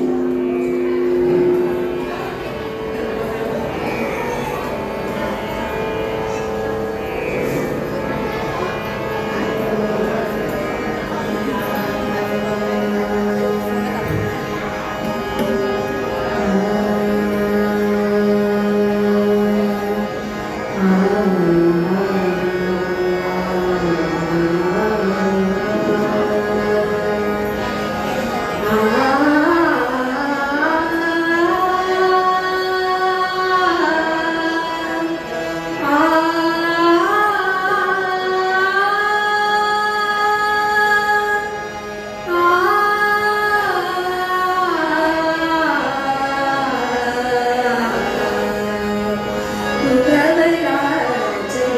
Jai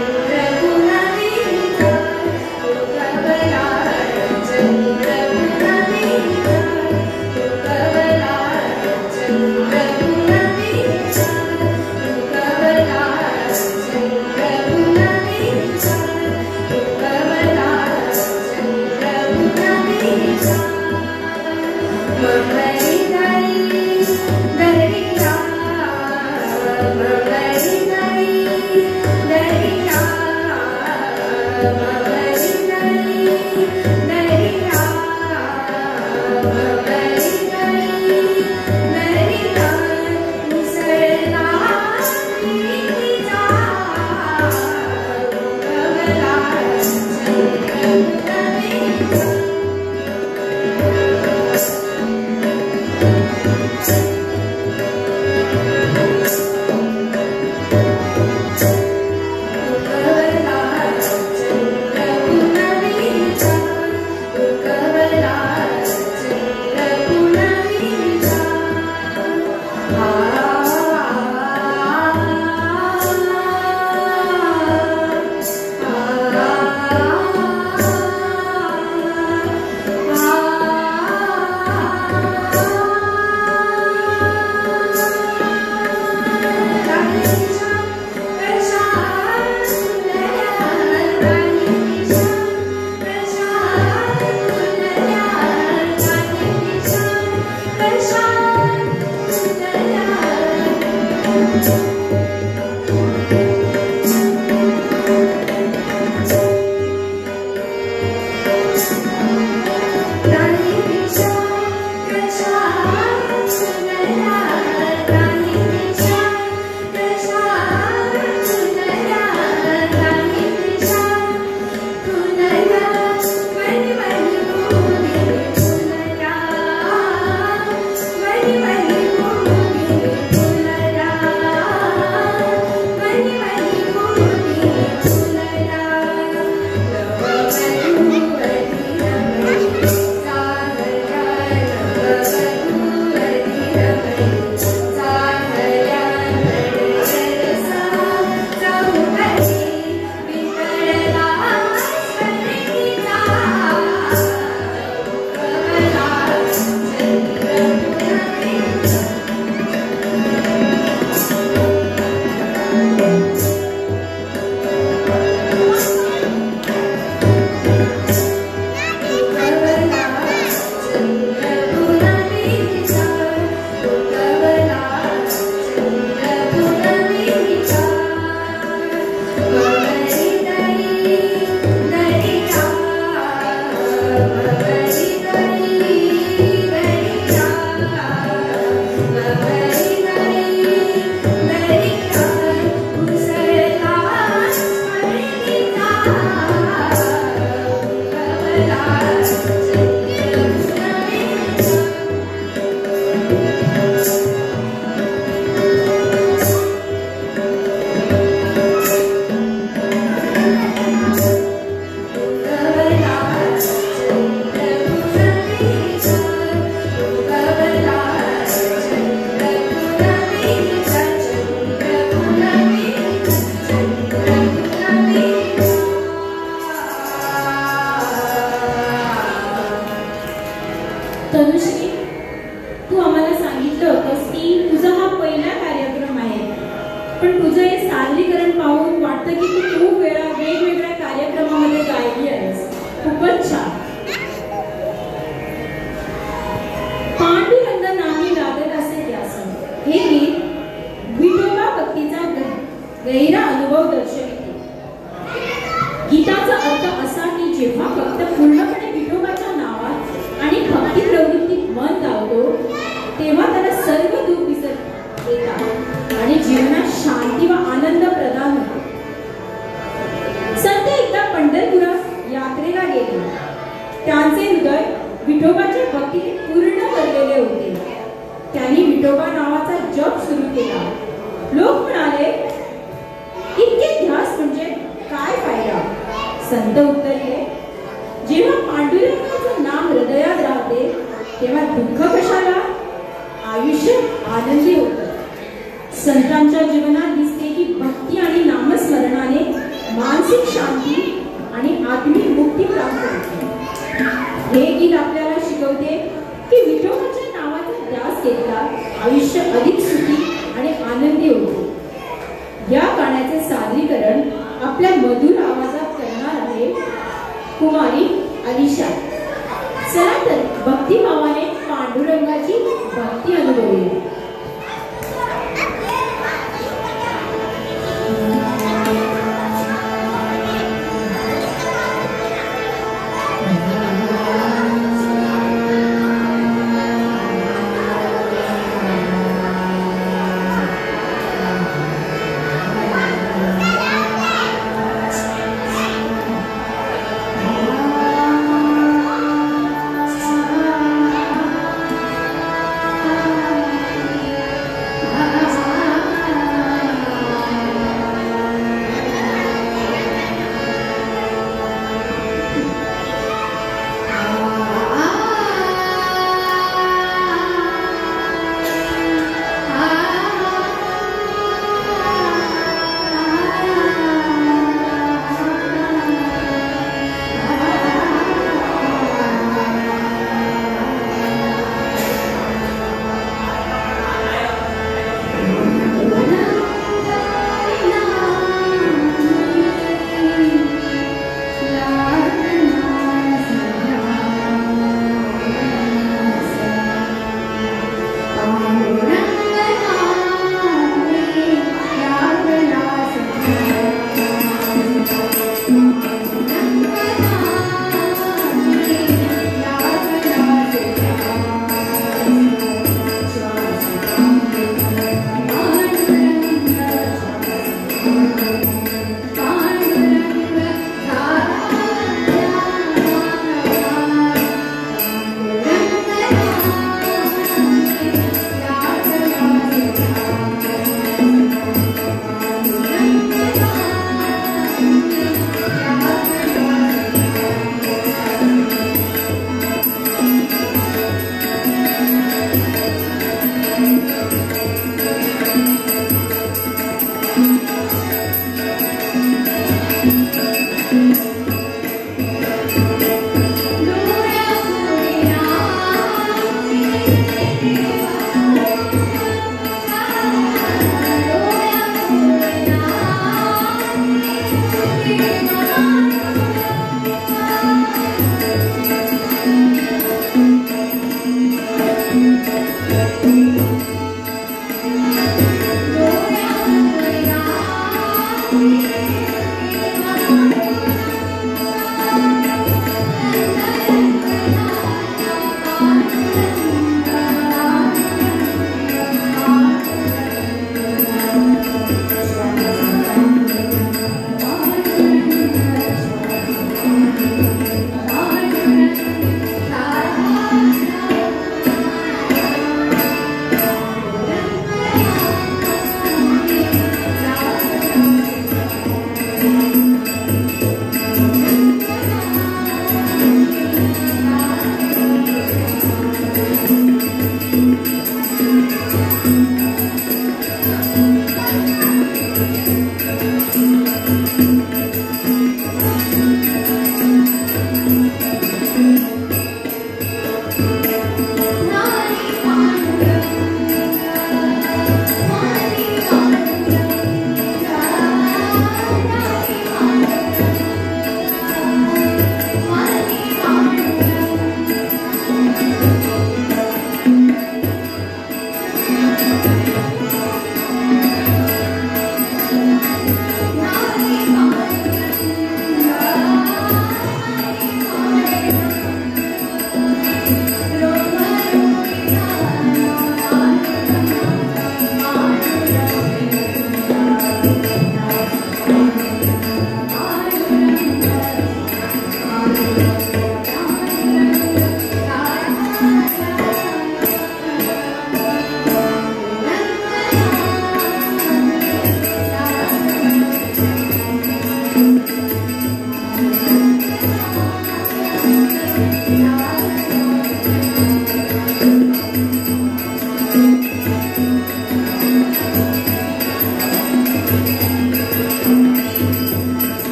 त्यांचे हृदय विठोबाच्या भक्तीने पूर्ण भरलेले होते. त्यांनी विठोबा नावाचा जप सुरू केला. लोक म्हणाले, इतके ध्यास म्हणजे काय फायदा? संत उत्तरले, जेव्हा पांडुरंगाचं नाम हृदयात राहते तेव्हा दुःख कशाला? आयुष्य आनंदी होतं. संतांच्या जीवनात दिसते की भक्ती आणि नामस्मरणाने मानसिक शांती आणि आत्मिक मुक्ती प्राप्त होते. हे गीत आपल्याला शिकवते की विठोबाच्या नावाचा ध्यास घेतला आयुष्य अधिक सुखी आणि आनंदी होते. या गाण्याचे सादरीकरण आपल्या मधुर आवाजात करणार आहे कुमारी अलिशा. चला तर भक्तिभावाने पांडुरंगाची भक्ती अनुभवूया.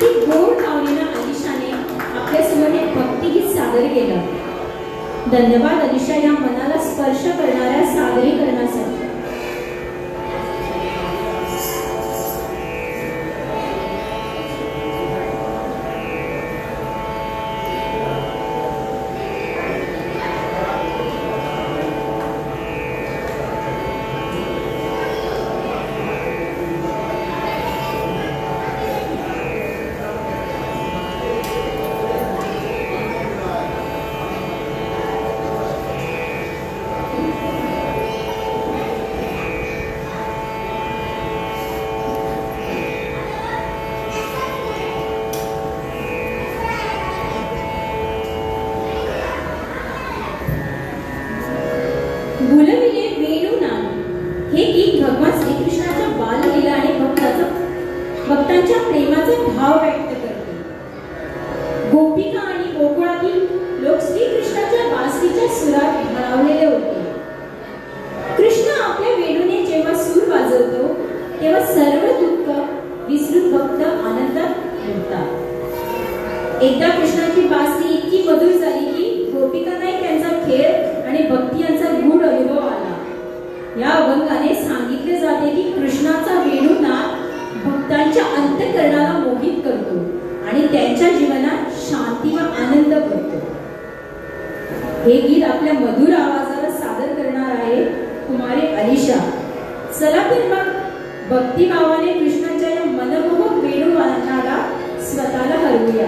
किती गोड लावणीनं अलिशाने आपल्यासमोर एक भक्तिगीत सादर केलं. धन्यवाद अलिशा या मनाला स्पर्श करणाऱ्या सादरीकरणासाठी. भुलविले वेणुनाद हे गीत भगवान श्रीकृष्णाच्या बाललीला आणि भक्तांच्या प्रेमाचा भाव व्यक्त करते. गोपिका आणि गोकुळातील लोक श्रीकृष्णाच्या बासरीच्या सुरात भाळवलेले होते. कृष्ण आपल्या वेणूने जेव्हा सूर वाजवतो तेव्हा सर्व दुःख विसरून भक्त आनंदात होतात. एकदा कृष्णाची बासरी इतकी मधुर झाली की गोपिकांनाही त्यांचा खेळ आणि भक्ती यांचा गूढ अनुभव आला. या अभंगाने सांगितले जाते की कृष्णाचा वेणुनाद भक्तांच्या अंतःकरणाला मोहित करतो आणि त्यांच्या जीवनात शांती व आनंद करतो. हे गीत आपल्या मधुर आवाजाला सादर करणार आहे कुमारी अलिशा. चला तर मग भक्तिभावाने कृष्णाच्या या मनमोहक वेणुनादाला स्वतःला हरवूया.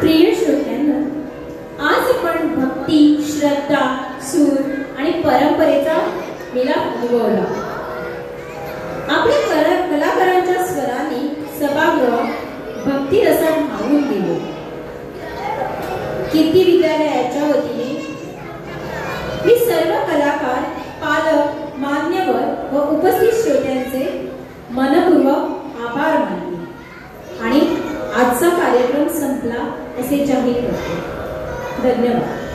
प्रिय श्रोत्यांनो, आज आपण भक्ती, श्रद्धा, सूर आणि परंपरेचा मिलाप अनुभवला. आपल्या कलाकारांच्या स्वरांनी सभागृह भक्ती रसात न्हावून गेलो. कीर्ती विद्यालयाच्या वतीने मी सर्व कलाकार, पालक, मान्यवर व उपस्थित श्रोत्यांचे मनपूर्वक आभार मानले आणि आजचा कार्यक्रम संपला असे जाहीर करतो. धन्यवाद.